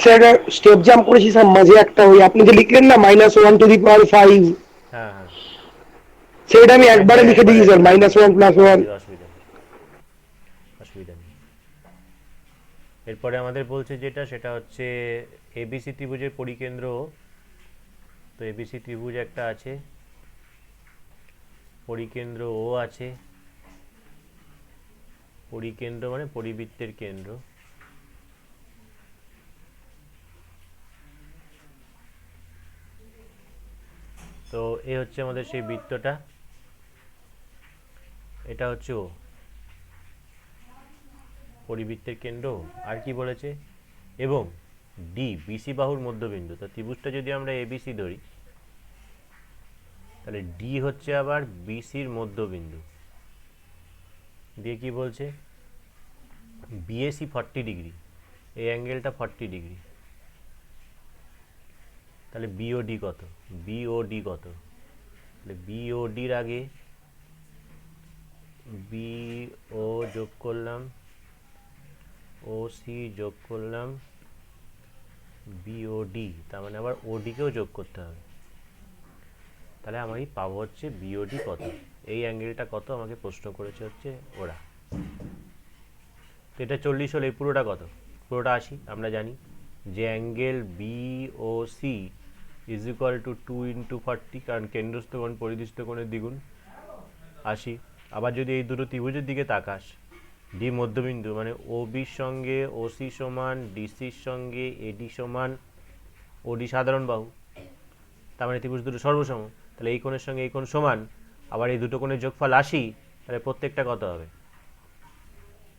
স্যার স্টেপ জাম্প করেছি স্যার, মাঝে একটা ওই আপনি যে লিখলেন না -1 টু দি পাওয়ার 5, হ্যাঁ হ্যাঁ, সেটা আমি একবারে লিখে দিয়েছি স্যার, -1 + 1। অসুবিধা নেই, অসুবিধা নেই। এরপরে আমাদের বলছে যেটা, সেটা হচ্ছে এবিসি ত্রিভুজের পরিকেন্দ্র। তো এবিসি ত্রিভুজ একটা আছে, পরিকেন্দ্র ও আছে, পরিকেন্দ্র মানে পরিবৃত্তের কেন্দ্র। তো এ হচ্ছে আমাদের সেই বৃত্তটা, এটা হচ্ছে ও পরিবৃত্তের কেন্দ্র। আর কি বলেছে, এবং ডি বিসি বাহুর মধ্যবিন্দু। তো ত্রিভুজটা যদি আমরা এবিসি ধরি, তাহলে ডি হচ্ছে আবার বিসির মধ্যবিন্দু। দিয়ে কি বলছে, বিএসি 40 ডিগ্রি, এই অ্যাঙ্গেলটা 40 ডিগ্রি, তাহলে বিওডি কত, বিওডি কত, তাহলে বিওডির আগে বিও যোগ করলাম, ওসি যোগ করলাম, বিওডি, তার মানে আবার ওডিকেও যোগ করতে হবে। তাহলে আমি পাবো হচ্ছে বিওডি কত, এই অ্যাঙ্গেলটা কত আমাকে প্রশ্ন করেছে হচ্ছে ওরা। তো এটা 40 হলে এই পুরোটা কত, পুরোটা 80। আমরা জানি যে angle BOC is equal two 2 into 40, কারণ কেন্দ্রস্থ কোণ পরিদৃষ্ট কোণের দ্বিগুণ 80। আবার যদি এই দুটো ত্রিভুজের দিকে তাকাস, ডি মধ্যবিন্দু মানে ওবির সঙ্গে ওসি সমান, ডিসির সঙ্গে এডি সমান, ওডি সাধারণ বাহু, তার মানে ত্রিভুজ দুটো সর্বসম। তাহলে এই কোণের সঙ্গে এই কোণ সমান, আবার এই দুটো কোণের যোগফল 80, তাহলে প্রত্যেকটা কত হবে,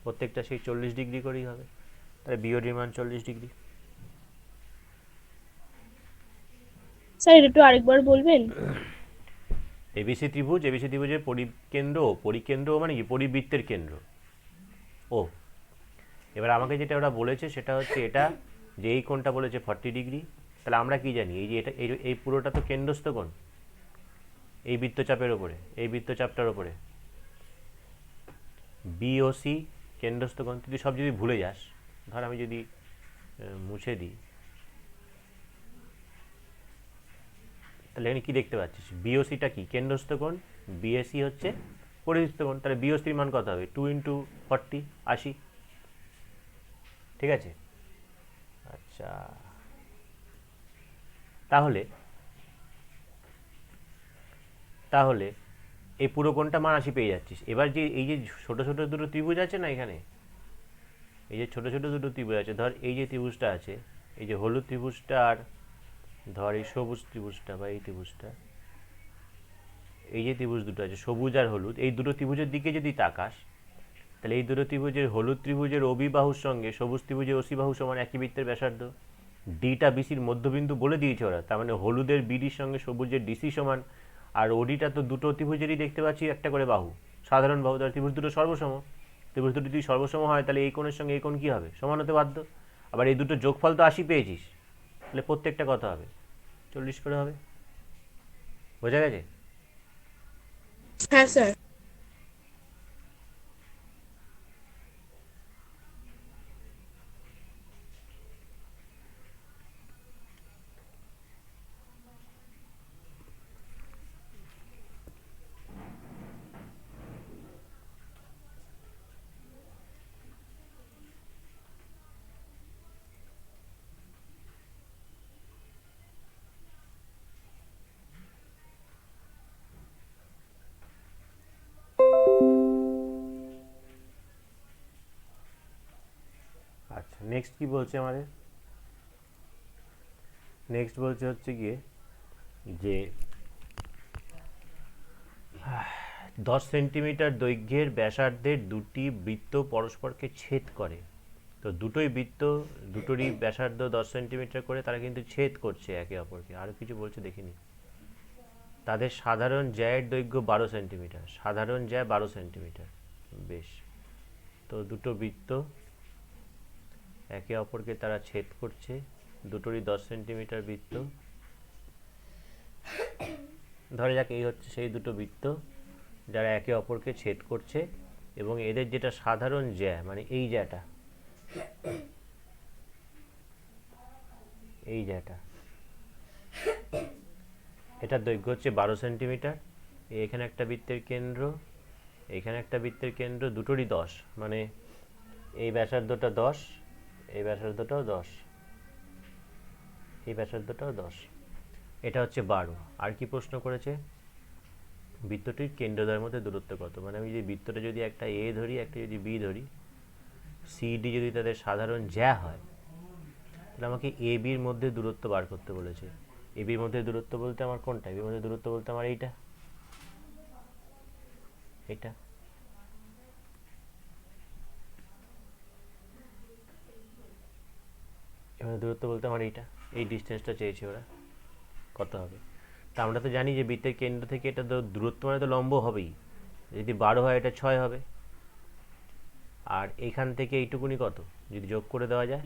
প্রত্যেকটা সেই 40 ডিগ্রি করেই হবে। তাহলে বিওডির মান 40 ডিগ্রি। স্যার এটা একটু আরেকবার বলবেন? এবিসি ত্রিভুজ, এবিসি ত্রিভুজের পরিকেন্দ্র মানে কি, পরিবৃত্তের কেন্দ্র ও। এবার আমাকে যেটা ওরা বলেছে সেটা হচ্ছে এটা, যে এই কোণটা বলেছে 40 ডিগ্রি। তাহলে আমরা কি জানি, এই যে এটা এই পুরোটা তো কেন্দ্রস্থ কোণ এই বৃত্তচাপের ওপরে, এই বৃত্তচাপটার ওপরে বিওসি কেন্দ্রস্থ কোণ। তুই সব যদি ভুলে যাস, ধর আমি যদি মুছে দিই, তাহলে এখানে কি দেখতে পাচ্ছিস, বিওসিটা কি কেন্দ্রস্থ কোণ, বিএসি হচ্ছে পরিবৃত্ত কোণ। তাহলে বিওসির মান কত হবে, 2 ইন্টু 40, 80। ঠিক আছে, আচ্ছা তাহলে তাহলে এই পুরো কোণটা মান 80 পেয়ে যাচ্ছিস। এবার যে এই যে ছোট ছোট দুটো ত্রিভুজ আছে না এখানে, এই যে ছোট ছোট দুটো ত্রিভুজ আছে, ধর এই যে ত্রিভুজটা আছে, এই যে হলুদ ত্রিভুজটা, আর ধর এই সবুজ ত্রিভুজটা বা এই ত্রিভুজটা, এই যে ত্রিভুজ দুটো আছে সবুজ আর হলুদ, এই দুটো ত্রিভুজের দিকে যদি তাকাস, তাহলে এই দুটো ত্রিভুজের, হলুদ ত্রিভুজের ওবি বাহুর সঙ্গে সবুজ ত্রিভুজের ওসি বাহু সমান, একই বৃত্তের ব্যাসার্ধ। ডিটা বিসির মধ্যবিন্দু বলে দিয়েছে ওরা, তার মানে হলুদের বিডির সঙ্গে সবুজের ডিসি সমান। আর ওডিটা তো দুটো ত্রিভুজেরই দেখতে পাচ্ছি একটা করে বাহু, সাধারণ বাহু, তার ত্রিভুজ দুটো সর্বসম। ত্রিভুজ দুটো যদি সর্বসম হয়, তাহলে এই কোণের সঙ্গে এই কোণ কী হবে, সমান হতে বাধ্য। আবার এই দুটো যোগফল তো 80 পেয়েছিস, তাহলে প্রত্যেকটা কত হবে, 40 করে হবে। বোঝা গেছে? হ্যাঁ স্যার। আচ্ছা নেক্সট কি বলছে আমাদের, নেক্সট বলছে হচ্ছে গিয়ে যে 10 সেন্টিমিটার দৈর্ঘ্যের ব্যাসার্ধের দুটি বৃত্ত পরস্পরকে ছেদ করে। তো দুটোই বৃত্ত, দুটোরই ব্যাসার্ধ 10 সেন্টিমিটার করে, তারা কিন্তু ছেদ করছে একে অপরকে। আরও কিছু বলছে দেখিনি, তাদের সাধারণ জ্যায়ের দৈর্ঘ্য 12 সেন্টিমিটার, সাধারণ জ্যা 12 সেন্টিমিটার। বেশ, তো দুটো বৃত্ত একে অপরকে তারা ছেদ করছে, দুটোরই 10 সেন্টিমিটার বৃত্ত। ধরে যাক এই হচ্ছে সেই দুটো বৃত্ত যারা একে অপরকে ছেদ করছে, এবং এদের যেটা সাধারণ জ্যা মানে এই জ্যাটা, এই জ্যাটা, এটার দৈর্ঘ্য হচ্ছে 12 সেন্টিমিটার। এখানে একটা বৃত্তের কেন্দ্র, এখানে একটা বৃত্তের কেন্দ্র, দুটোরই 10, মানে এই ব্যাসার্ধটা 10, এই ব্যাসার্ধটাও 10, এই ব্যাসার্ধটাও 10, এটা হচ্ছে 12। আর কি প্রশ্ন করেছে, বৃত্তটির কেন্দ্রদ্বয়ের মধ্যে দূরত্ব কত। মানে আমি যদি বৃত্তটা যদি একটা এ ধরি, একটা যদি বি ধরি, সিডি যদি তাদের সাধারণ জ্যা হয়, তাহলে আমাকে এ বির মধ্যে দূরত্ব বার করতে বলেছে। এবির মধ্যে দূরত্ব বলতে আমার কোনটা? এবির মধ্যে দূরত্ব বলতে আমার এইটা, এটা। এবার দূরত্ব বলতে আমার এইটা, এই ডিস্টেন্সটা চেয়েছে ওরা, কত হবে? তা আমরা তো জানি যে বৃত্তের কেন্দ্র থেকে এটা দূরত্ব মানে তো লম্ব হবেই, যদি 12 হয় এটা 6 হবে, আর এইখান থেকে এইটুকুনি কত যদি যোগ করে দেওয়া যায়,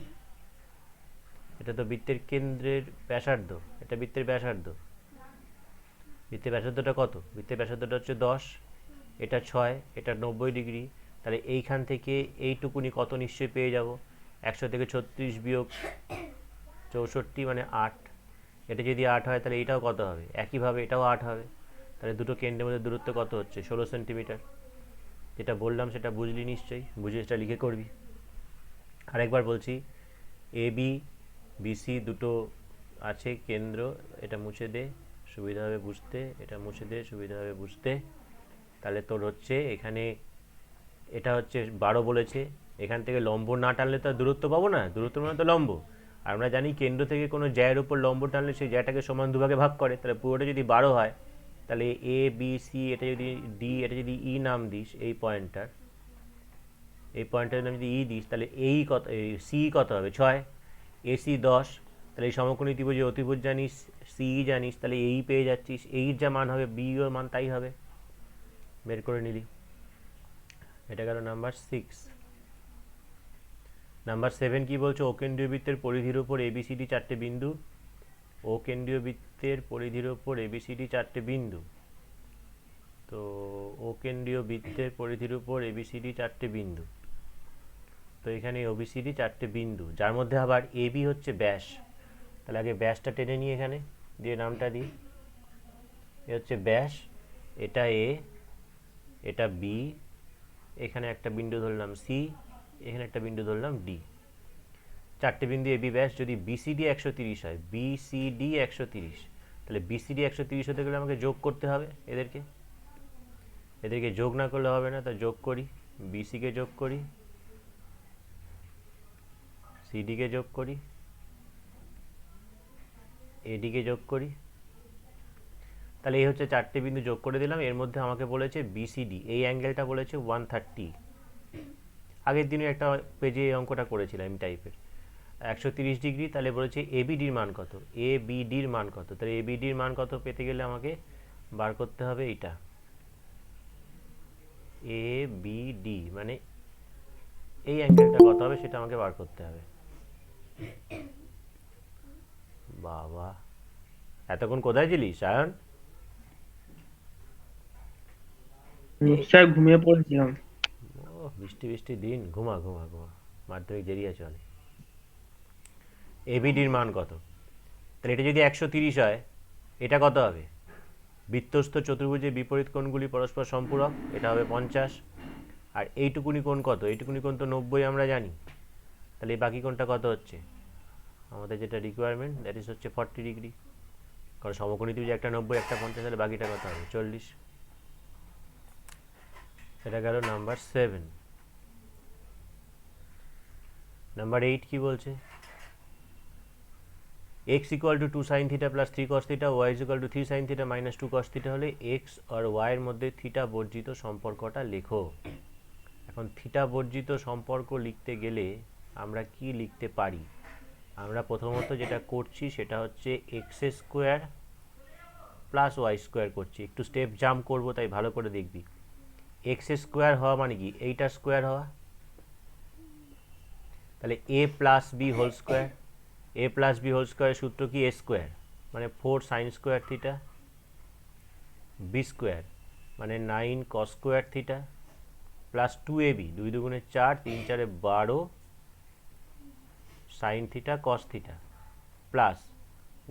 এটা তো বৃত্তের কেন্দ্রের ব্যাসার্ধ, এটা বৃত্তের ব্যাসার্ধ, বৃত্তের ব্যাসার্ধটা কত? বৃত্তের ব্যাসার্ধটা হচ্ছে 10, এটা 6, এটা 90 ডিগ্রি, তাহলে এইখান থেকে এইটুকুনি কত নিশ্চয়ই পেয়ে যাব, 100 থেকে 36 বিয়োগ 64 মানে 8, এটা যদি 8 হয় তাহলে এটাও কত হবে? একইভাবে এটাও 8 হবে, তাহলে দুটো কেন্দ্রের মধ্যে দূরত্ব কত হচ্ছে? 16 সেন্টিমিটার। যেটা বললাম সেটা বুঝলি নিশ্চয়ই, বুঝে সেটা লিখে করবি। আরেকবার বলছি, এ বি বিসি দুটো আছে কেন্দ্র, এটা মুছে দে সুবিধা হবে বুঝতে, এটা মুছে দে সুবিধা হবে বুঝতে। তাহলে তোর হচ্ছে এখানে এটা হচ্ছে 12 বলেছে, এখান থেকে লম্ব না টানলে তো আর দূরত্ব পাবো না, দূরত্ব মানে তো লম্ব, আর আমরা জানি কেন্দ্র থেকে কোনো জ্যায়ের উপর লম্ব টানলে সেই জ্যাটাকে সমান দুভাগে ভাগ করে, তাহলে পুরোটা যদি 12 হয় তাহলে এ বি সি, এটা যদি ডি, এটা যদি ই নাম দিস, এই পয়েন্টটার নাম যদি ই দিস, তাহলে এই কত, সি কত হবে? 6, এসি 10, তাহলে এই সমকোণী ত্রিভুজ অতিভুজ জানিস, সি জানিস, তাহলে এই পেয়ে যাচ্ছিস, এই যা মান হবে বি এর মান তাই হবে, বের করে নিলি। এটা গেল নাম্বার 6। নাম্বার 7 কি বলছো? ও কেন্দ্রীয় বৃত্তের পরিধির উপর এবিসিডি 4টে বিন্দু, ও কেন্দ্রীয় বৃত্তের পরিধির উপর এবিসিডি 4টে বিন্দু। তো ও কেন্দ্রীয় বৃত্তের পরিধির উপর এবিসিডি 4টে বিন্দু, তো এখানে ওবিসিডি 4টে বিন্দু, যার মধ্যে আবার এবি হচ্ছে ব্যাস, তাহলে আগে ব্যাসটা টেনে নিই, এখানে দিয়ে নামটা দিই, এ হচ্ছে ব্যাস, এটা এ, এটা বি, এখানে একটা বিন্দু ধরলাম সি, এখানে একটা বিন্দু ধরলাম ডি, 4টে বিন্দু এবি ব্যাস। যদি বিসিডি 130 হয়, বিসিডি 130, তাহলে বিসিডি 130 হতে গেলে আমাকে যোগ করতে হবে এদেরকে, এদেরকে যোগ না করলে হবে না, তা যোগ করি, বিসিকে যোগ করি, সিডিকে যোগ করি, এডিকে যোগ করি, তাহলে এই হচ্ছে 4টে বিন্দু যোগ করে দিলাম। এর মধ্যে আমাকে বলেছে বিসিডি, এই অ্যাঙ্গেলটা বলেছে 130, আগের দিনে একটা পেজে এই অঙ্কটা করেছিলাম এই টাইপের, 130 ডিগ্রি, তাহলে বলেছে এবিডির মান কত, এবিডির মান কত, তাহলে এবিডির মান কত পেতে গেলে আমাকে বার করতে হবে এটা, এবিডি মানে এই অ্যাঙ্গেলটা কত হবে সেটা আমাকে বার করতে হবে। বাবা, এতক্ষণ কোথায় ছিলিস সায়ন? স্যার ঘুমিয়ে পড়েছিলাম। ও বৃষ্টি বৃষ্টি দিন, ঘুমা ঘুমা ঘুমা, মাধ্যমিক দেরি আছে অনেক। এবিডির মান কত? তাহলে এটা যদি 130 হয়, এটা কত হবে? বৃত্তস্থ চতুর্ভুজের বিপরীত কোণগুলি পরস্পর সম্পূরক, এটা হবে 50, আর এইটুকুনি কোণ কত? এইটুকুনি কোণ তো 90 আমরা জানি, তাহলে এই বাকি কোণটা কত হচ্ছে? আমাদের যেটা রিকোয়ারমেন্ট দ্যাট ইজ হচ্ছে 40 ডিগ্রি, কারণ সমকোণী ত্রিভুজ একটা 90 একটা 50, তাহলে বাকিটা কত হবে? 40। এটা গেল নাম্বার 7। নাম্বার 8 কি বলছে? x equal to 2 sin theta plus 3 cos theta, y is equal to 3 sin theta minus 2 cos theta হলে x আর y এর মধ্যে থিটা বর্জিত সম্পর্কটা লেখো। এখন থিটা বর্জিত সম্পর্ক লিখতে গেলে আমরা কি লিখতে পারি? আমরা প্রথমত যেটা করছি সেটা হচ্ছে X square plus Y square করছি, একটু স্টেপ জাম্প করবো, তাই ভালো করে দেখবি। এক্স স্কোয়ার হওয়া মানে কি? এইটা স্কোয়ার হওয়া, তাহলে A plus B whole square, A plus B whole স্কোয়ারের সূত্র কি? এ স্কোয়ার মানে 4 sine square theta, B square মানে 9 কস স্কোয়ার থিটা, প্লাস 2ab, 2 দুগুণে 4, 3 4 12 sine theta cos theta, plus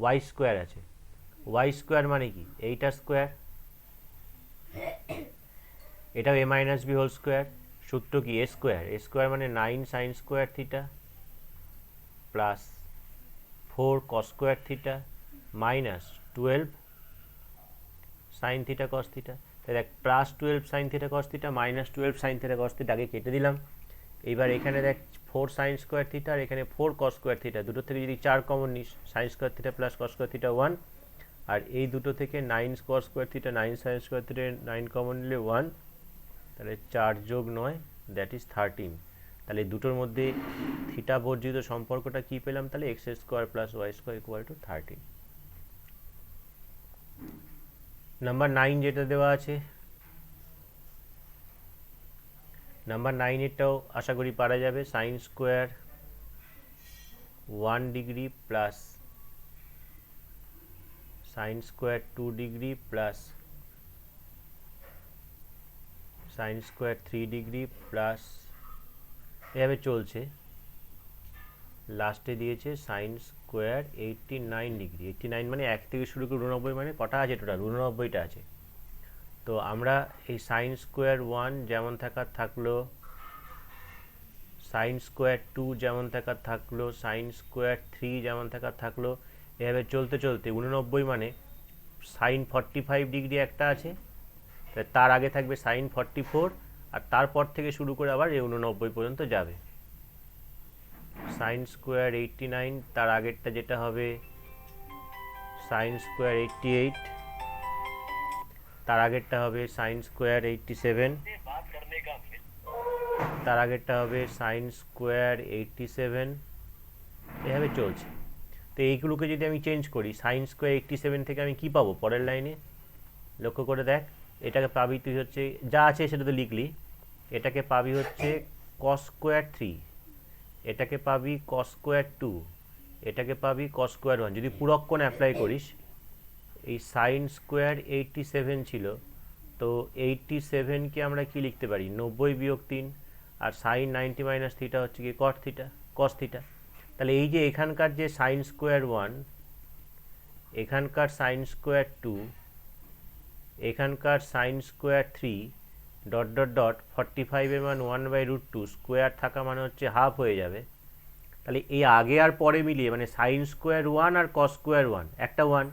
Y square আছে, ওয়াই স্কোয়ার মানে কি? এইটা স্কোয়ার, এটাও A minus B whole square, সূত্র কি? এ স্কোয়ার, এ স্কোয়ার মানে 9 sine square theta plus 4 cos square theta minus 12 sine theta cos theta. তাই দেখ, plus 12 sine theta cos theta minus 12 sine theta cos theta আগে কেটে দিলাম, এইবার এখানে দেখ 4 সাইন স্কোয়ার থিটা আর এখানে 4 কস স্কোয়ার থিটা, দুটো থেকে যদি 4 কমন নিস sign square theta plus cos square theta 1, আর এই দুটো থেকে 9 কস square theta 9 sine square theta 9 common নিলে 1, তাহলে 4 যোগ 9 দ্যাট ইজ 13। তাহলে দুটোর মধ্যে থিটা বর্জিত সম্পর্কটা কি পেলাম, তাহলে X square plus Y square equal to 13। Number 9 যেটা দেওয়া আছে, নাম্বার 9 এরটাও আশা করি পারা যাবে। Sine square 1 degree plus sine square 2 degree plus sine square 3 degree plus, এভাবে চলছে। লাস্টে দিয়েছে সাইন স্কোয়ার 89 ডিগ্রি। 89 মানে 1 থেকে শুরু করে 89 মানে কটা আছে টোটাল, 89টা আছে। তো আমরা এই সাইন স্কোয়ার 1 যেমন থাকার থাকলো, সাইন স্কোয়ার 2 যেমন থাকার থাকলো, সাইন স্কোয়ার 3 যেমন থাকার থাকলো, এভাবে চলতে চলতে 89 মানে সাইন 45 ডিগ্রি একটা আছে, তার আগে থাকবে সাইন 44, আর তারপর থেকে শুরু করে আবার এই 89 পর্যন্ত যাবে। সাইন স্কোয়ার 89, তার আগেরটা যেটা হবে সাইন স্কোয়ার 88, তার আগেরটা হবে সাইন স্কোয়ার 87, তার আগেরটা হবে সাইন স্কোয়ার 87, এভাবে চলছে। তো এইগুলোকে যদি আমি চেঞ্জ করি, সাইন স্কোয়ার 87 থেকে আমি কি পাবো পরের লাইনে, লক্ষ্য করে দেখ। এটাকে পাবি তুই হচ্ছে, যা আছে সেটা তো লিখলি, এটাকে পাবি হচ্ছে কস স্কোয়ার 3, এটাকে পাবি কস স্কোয়ার 2, এটাকে পাবি কস স্কোয়ার 1। যদি পুরক কোণ অ্যাপ্লাই করিস, এই সাইন স্কোয়ার 87 ছিল, তো 87কে আমরা কি লিখতে পারি, 90 বিয়োগ 3, আর সাইন 90 মাইনাস থিটা হচ্ছে কি কট থিটা, কস থিটা। তাহলে এই যে এখানকার যে সাইন স্কোয়ার 1, এখানকার সাইন স্কোয়ার 2, এখানকার sine square 3 dot dot dot 45 এর মান 1/√2 স্কোয়ার থাকা মানে হচ্ছে হাফ হয়ে যাবে। তাহলে এই আগে আর পরে মিলিয়ে মানে সাইন স্কোয়ার 1 আর কস স্কোয়ার 1, একটা 1,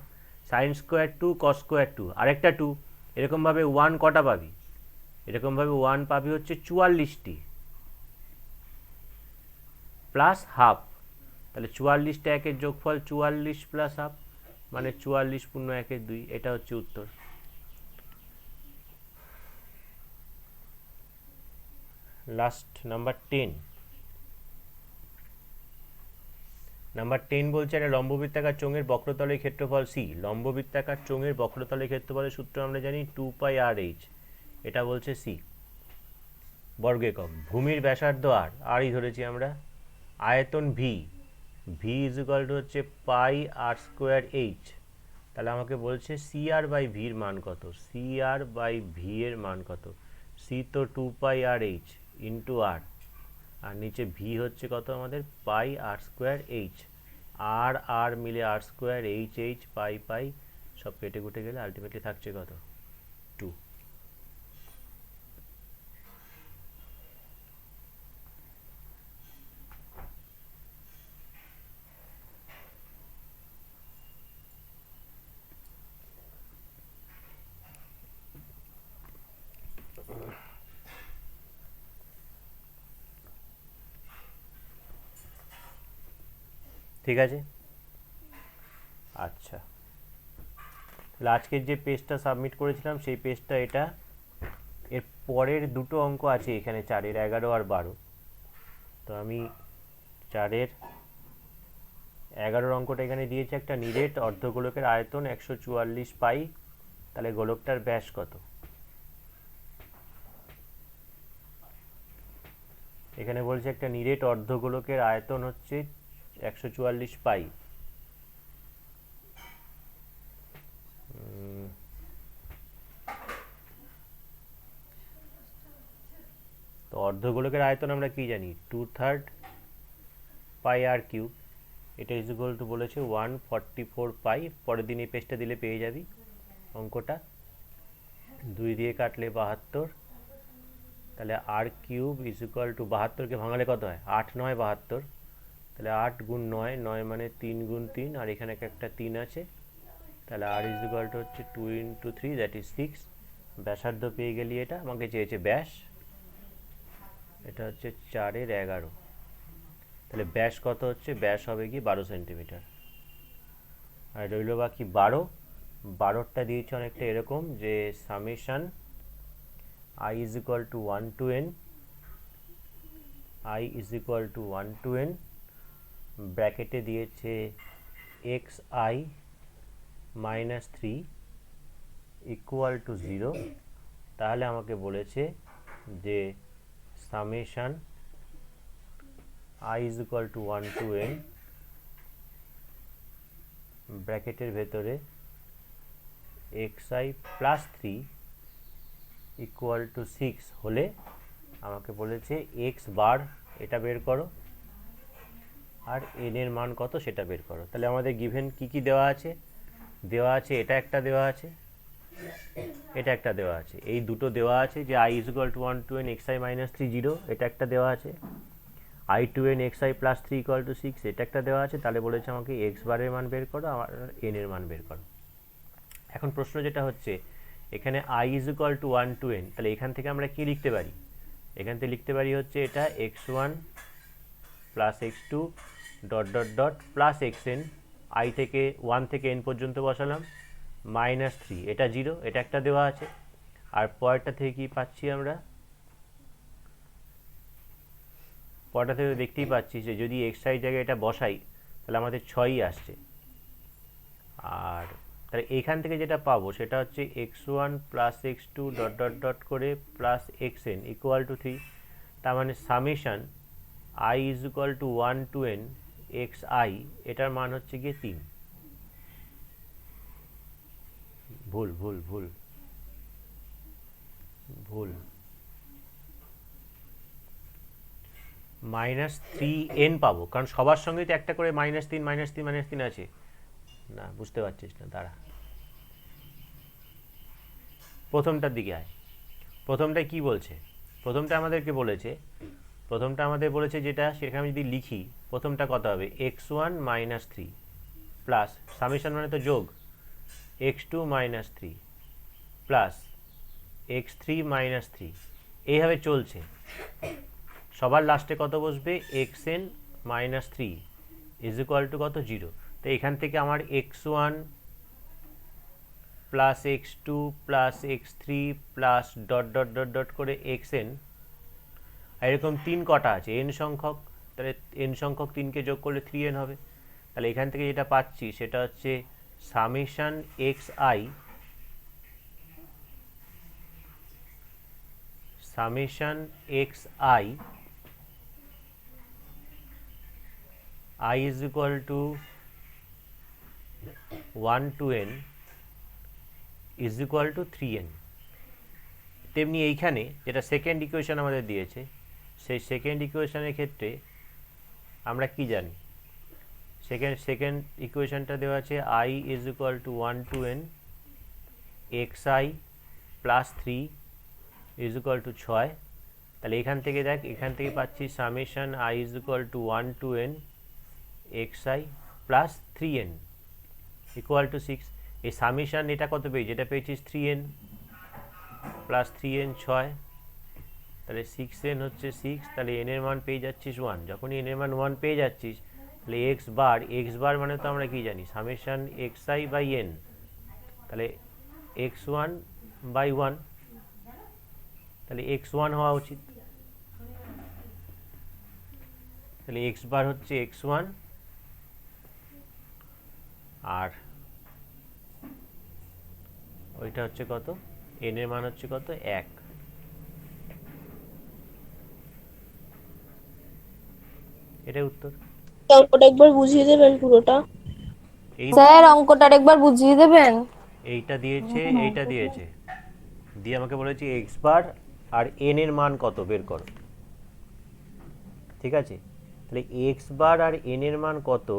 সাইন স্কোয়ার 2 কস স্কোয়ার 2 আরেকটা 2, এরকমভাবে 1 কটা পাবি, এরকমভাবে 1 পাবি হচ্ছে 44টি প্লাস হাফ। তাহলে 44টা একের যোগফল 44 প্লাস হাফ, মানে 44 পূর্ণ 1/2, এটা হচ্ছে উত্তর। Last number 10। নাম্বার 10 বলছে একটা লম্ববৃত্তাকার চোঙের বক্রতলের ক্ষেত্রফল সি। লম্ববৃত্তাকার চোঙের বক্রতলের ক্ষেত্রফলের সূত্র আমরা জানি 2πr/h, এটা বলছে সি বর্গ একক। ভূমির ব্যাসার্ধ আর, আরই ধরেছি আমরা, আয়তন V, V is equal two হচ্ছে পাই আর স্কোয়ার এইচ। তাহলে আমাকে বলছে সি আর বাই ভির মান কত, সি আর বাই ভি এর মান কত, সি তো 2πr/h ইন্টু আর, আর নিচে ভি হচ্ছে কত আমাদের পাই আর স্কোয়ার এইচ, আর আর মিলে আর স্কোয়ার, এইচ এইচ, পাই পাই সব কেটে কুটে গেলে আলটিমেটলি থাকছে কত, 2। ঠিক আছে, আচ্ছা। তাহলে আজকের যে পেজটা সাবমিট করেছিলাম সেই পেজটা এটা। এর পরের দুটো অঙ্ক আছে এখানে, 4-এর 11 আর 12। তো আমি 4-এর 11 অঙ্কটা এখানে দিয়েছি, একটা নিরেট অর্ধগোলকের আয়তন 144 পাই, তাহলে গোলকটার ব্যাস কত। এখানে বলছে একটা নিরেট অর্ধগোলকের আয়তন হচ্ছে 144 পাই। তো অর্ধগোলকের আয়তন আমরা কি জানি, 2/3 পাই আর কিউব, এটা ইজ ইকুয়াল টু বলেছে 144 পাই। পরের দিন এই পেজটা দিলে পেয়ে যাবি অঙ্কটা। 2 দিয়ে কাটলে 72, তাহলে আর কিউব ইজ ইকুয়াল টু 72কে ভাঙালে কত হয়, 8 9 72, তাহলে 8 গুণ 9, 9 মানে 3 গুণ 3, আর এখানে একটা 3 আছে, তাহলে আর ইজ ইকুয়াল টু হচ্ছে 2 × 3 দ্যাট ইজ 6। ব্যাসার্ধ পেয়ে গেলি, এটা আমাকে চেয়েছে ব্যাস। এটা হচ্ছে 4/11। তাহলে ব্যাস কত হচ্ছে? ব্যাস হবে কি 12 সেন্টিমিটার। আর রইল বাকি 12টা দিয়েছে অনেকটা এরকম যে summation i is equal to 1 to n, i is equal to 1 to n, ব্র্যাকেটে দিয়েছে xi minus 3 equal to 0। তাহলে আমাকে বলেছে যে summation i is equal to 1 to n ব্র্যাকেটের ভেতরে xi plus 3 equal to 6 হলে আমাকে বলেছে x বার এটা বের করো আর n এর মান কত সেটা বের করো। তাহলে আমাদের গিভেন কি কি দেওয়া আছে? দেওয়া আছে এটা একটা দেওয়া আছে, এটা একটা দেওয়া আছে, এই দুটো দেওয়া আছে যে i is equal to 1 to n xi minus 3 0, এটা একটা দেওয়া আছে, i to n xi plus 3 equal to 6 এটা একটা দেওয়া আছে। তাহলে বলেছে আমাকে x বারের মান বের করো আর n এর মান বের করো। এখন প্রশ্ন যেটা হচ্ছে এখানে i is equal to 1 to n, তাহলে এখান থেকে আমরা কি লিখতে পারি? এখান থেকে লিখতে পারি হচ্ছে এটা x1 plus x2 dot dot dot plus xn, i থেকে 1 থেকে n পর্যন্ত বসালাম, মাইনাস 3 এটা 0, এটা একটা দেওয়া আছে। আর পরেরটা থেকে কি পাচ্ছি আমরা? পরেরটা থেকে দেখতেই পাচ্ছি যে যদি xi জায়গায় এটা বসাই তাহলে আমাদের 6ই আসছে। আর তাহলে এখান থেকে যেটা পাবো সেটা হচ্ছে x1 plus x2 dot dot dot করে প্লাস xn ইকুয়াল টু 3। তার মানে summation i is equal to 1 to n xi, এটার মান হচ্ছে গিয়ে 3। ভুল ভুল ভুল ভুল -3n পাবো, কারণ সবার সঙ্গেই তো একটা করে -3 -3 -3 আছে। না বুঝতে পারছিস না, দাঁড়া প্রথমটার দিকে আয়। প্রথমটা কি বলছে? প্রথমটা আমাদেরকে বলেছে, প্রথমটা আমাদের বলেছে যেটা, সেখানে যদি লিখি প্রথমটা কত হবে? x1 মাইনাস 3 প্লাস সামেশন মানে তো যোগ, x2 minus 3 plus x3 minus 3, এইভাবে চলছে। সবার লাস্টে কত বসবে? xn minus 3 is equal two কত? 0। তো এখান থেকে আমার x1 plus x2 plus x3 plus dot dot dot dot করে xn, এরকম 3 কটা আছে n সংখ্যক, তাহলে n সংখ্যক 3কে যোগ করলে 3n হবে। তাহলে এখান থেকে যেটা পাচ্ছি সেটা হচ্ছে summation xi, summation xi i is equal to 1 to n is equal to 3n। তেমনি এইখানে যেটা সেকেন্ড ইকুয়েশন আমাদের দিয়েছে, সেই সেকেন্ড ইকুয়েশনের ক্ষেত্রে আমরা কি জানি? সেকেন্ড ইকুয়েশনটা দেওয়া আছে i is equal to 1 to n xi plus 3 is equal to 6। তাহলে এখান থেকে দেখ, এখান থেকে পাচ্ছি summation i is equal to 1 to n xi plus 3n equal to 6। এই সামেশন এটা কত পেয়েছি? এটা পেয়েছিস 3n প্লাস 3n 6, তাহলে 6n হচ্ছে 6, তাহলে n এর মান পেয়ে যাচ্ছিস 1। যখনই n এর মান 1 পেয়ে যাচ্ছিস তাহলে x বার মানে তো আমরা কি জানি? সামেশন xi বাই n, তাহলে x1 বাই 1, তাহলে x1 হওয়া উচিত। তাহলে x বার হচ্ছে x1 আর ওইটা হচ্ছে কত? n এর মান হচ্ছে কত? 1। এটাই উত্তর। অঙ্কটা একবার বুঝিয়ে দেবেন পুরোটা? স্যার অঙ্কটা একবার বুঝিয়ে দেবেন? এইটা দিয়েছে, এইটা দিয়েছে, দিয়ে আমাকে বলেছে x বার আর n এর মান কত বের করো। ঠিক আছে, তাহলে x বার আর n এর মান কত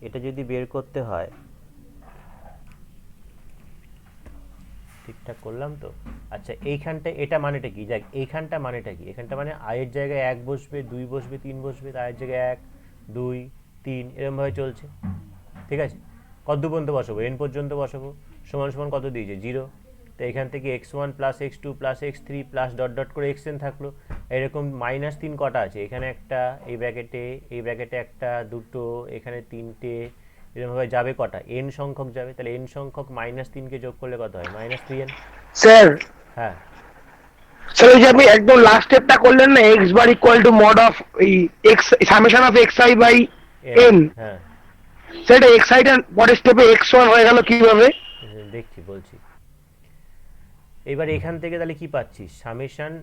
এটা যদি বের করতে হয়, ঠিকঠাক করলাম তো? আচ্ছা এইখানটা এটা মানেটা কি? যাক এইখানটা মানেটা কি? এখানটা মানে i এর জায়গায় 1 বসবে, 2 বসবে, 3 বসবে, তার জায়গায় 1 2 3 এরকম ভাবে চলছে। ঠিক আছে, কত পর্যন্ত বসাবো? n পর্যন্ত বসাবো। সমান সমান কত দিয়েছে? 0। তো এখান থেকে x1 plus x2 plus x3 plus dot dot করে xn থাকলো। এরকম -3 কটা আছে, এখানে একটা, এই ব্র্যাকেটে একটা, দুটো, এখানে তিনটে, এরকমভাবে যাবে কটা, n সংখ্যক যাবে। তাহলে n সংখ্যক -3কে যোগ করলে কত হয়? -3n। স্যার হ্যাঁ, স্যার ওই যে আপনি একদম লাস্ট স্টেপটা করলেন না, x bar equal to mod of এই x summation of x I by n, হ্যাঁ, সেটা এক্স আইটা পরের স্টেপে এক্স ওয়ান হয়ে গেল কিভাবে? দেখছি, বলছি। এবার এখান থেকে তাহলে কি পাচ্ছিস? Summation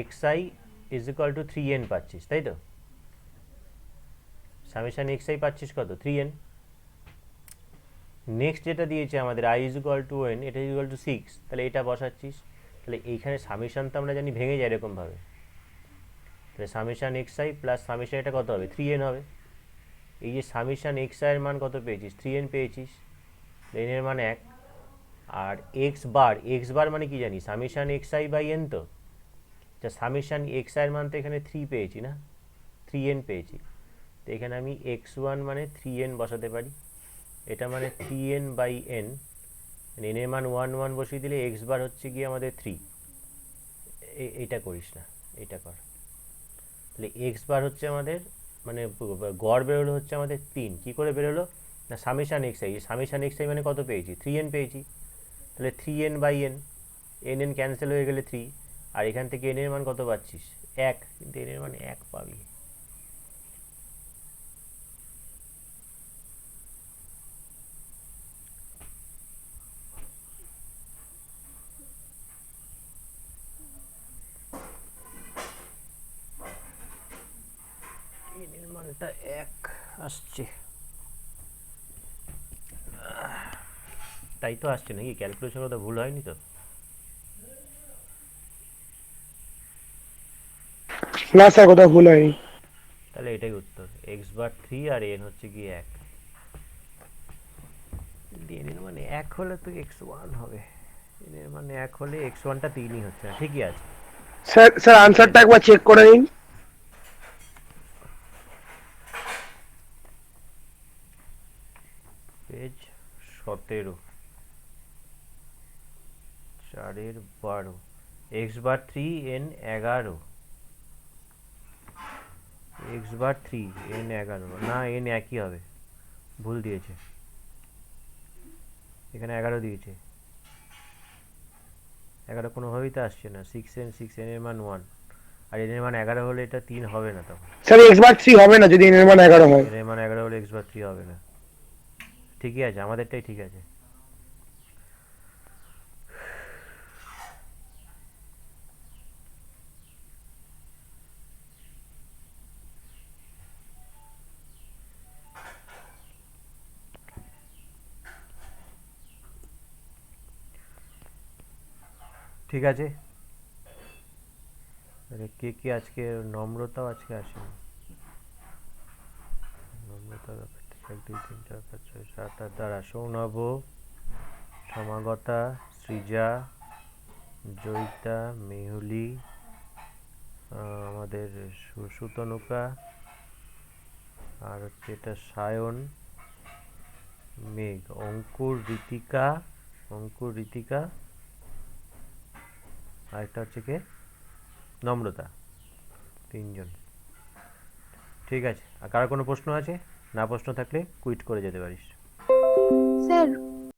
X I is equal two 3n পাচ্ছিস, তাই তো? সামেশন এক্স আই পাচ্ছিস কত? 3n। নেক্সট যেটা দিয়েছে আমাদের i is equal two n, এটা ইজ ইকুয়াল টু 6, তাহলে এটা বসাচ্ছিস। তাহলে এইখানে সামেশন তো আমরা জানি ভেঙে যায় এরকমভাবে, তাহলে summation X I plus summation এটা কত হবে? 3n হবে। এই যে সামেশন এক্স আই এর মান কত পেয়েছিস? 3n পেয়েছিস, n এর মান 1। আর এক্স বার মানে কি জানি? Summation X I by N. তো আচ্ছা, সামেশন এক্স আই এর মান তো এখানে 3 পেয়েছি না, 3n পেয়েছি। তো এখানে আমি x1 মানে 3n বসাতে পারি, এটা মানে 3n বাই n, n এর মান 1 1 বসিয়ে দিলে x বার হচ্ছে গিয়ে আমাদের 3। এটা করিস না, এটা কর। তাহলে x বার হচ্ছে আমাদের, মানে গড় বেরোলো হচ্ছে আমাদের 3। কি করে বেরোলো? না সামেশন এক্স আই মানে কত পেয়েছি? 3n পেয়েছি। তাহলে 3n by n, n cancel হয়ে গেলে 3, আর এখান থেকে n এর মান কত পাচ্ছিস? 1, কিন্তু n এর মান 1 পাবি। n এর মানটা 1 আসছে, তাই তো আসছে নাকি? ক্যালকুলেশন কথা ভুল হয়নি তো? না স্যার, কোথাও ভুল হয়নি। তাহলে এটাই উত্তর, x বার 3 আর n হচ্ছে গিয়ে 1। n এর মানে 1 হলে তো x1 হবে, n এর মানে 1 হলে x1টা 3ই হচ্ছে না, ঠিকই আছে। স্যার স্যার আনসারটা একবার চেক করে নিন। পেজ 17, 4/12, x বার 3 n 11, x বার 3 n 11, না n একই হবে, ভুল দিয়েছে, এখানে 11 দিয়েছে। 11 কোনোভাবেই তো আসছে না, 6n এর মান 1, আর n এর মান 11 হলে এটা 3 হবে না তখন। স্যার এক্স বার 3 হবে না যদি এন এর মান 11 হয়। n এর মান 11 হলে x বার 3 হবে না। ঠিকই আছে, আমাদেরটাই ঠিক আছে। ঠিক আছে, কে কে আজকে, নম্রতাও আজকে আসেনি। নম্রতা 1 2 3 4 5 6 7 8 দ্বারা সৌনভ, সমাগতা, সৃজা, জয়িতা, মেহুলি, আমাদের সুতনুকা, আর হচ্ছে এটা সায়ন, মেঘ, অঙ্কুর, ঋতিকা, আর একটা হচ্ছে কে? নম্রতা। 3 জন। ঠিক আছে, আর কারো কোনো প্রশ্ন আছে? না প্রশ্ন থাকলে কুইট করে যেতে পারিস। স্যার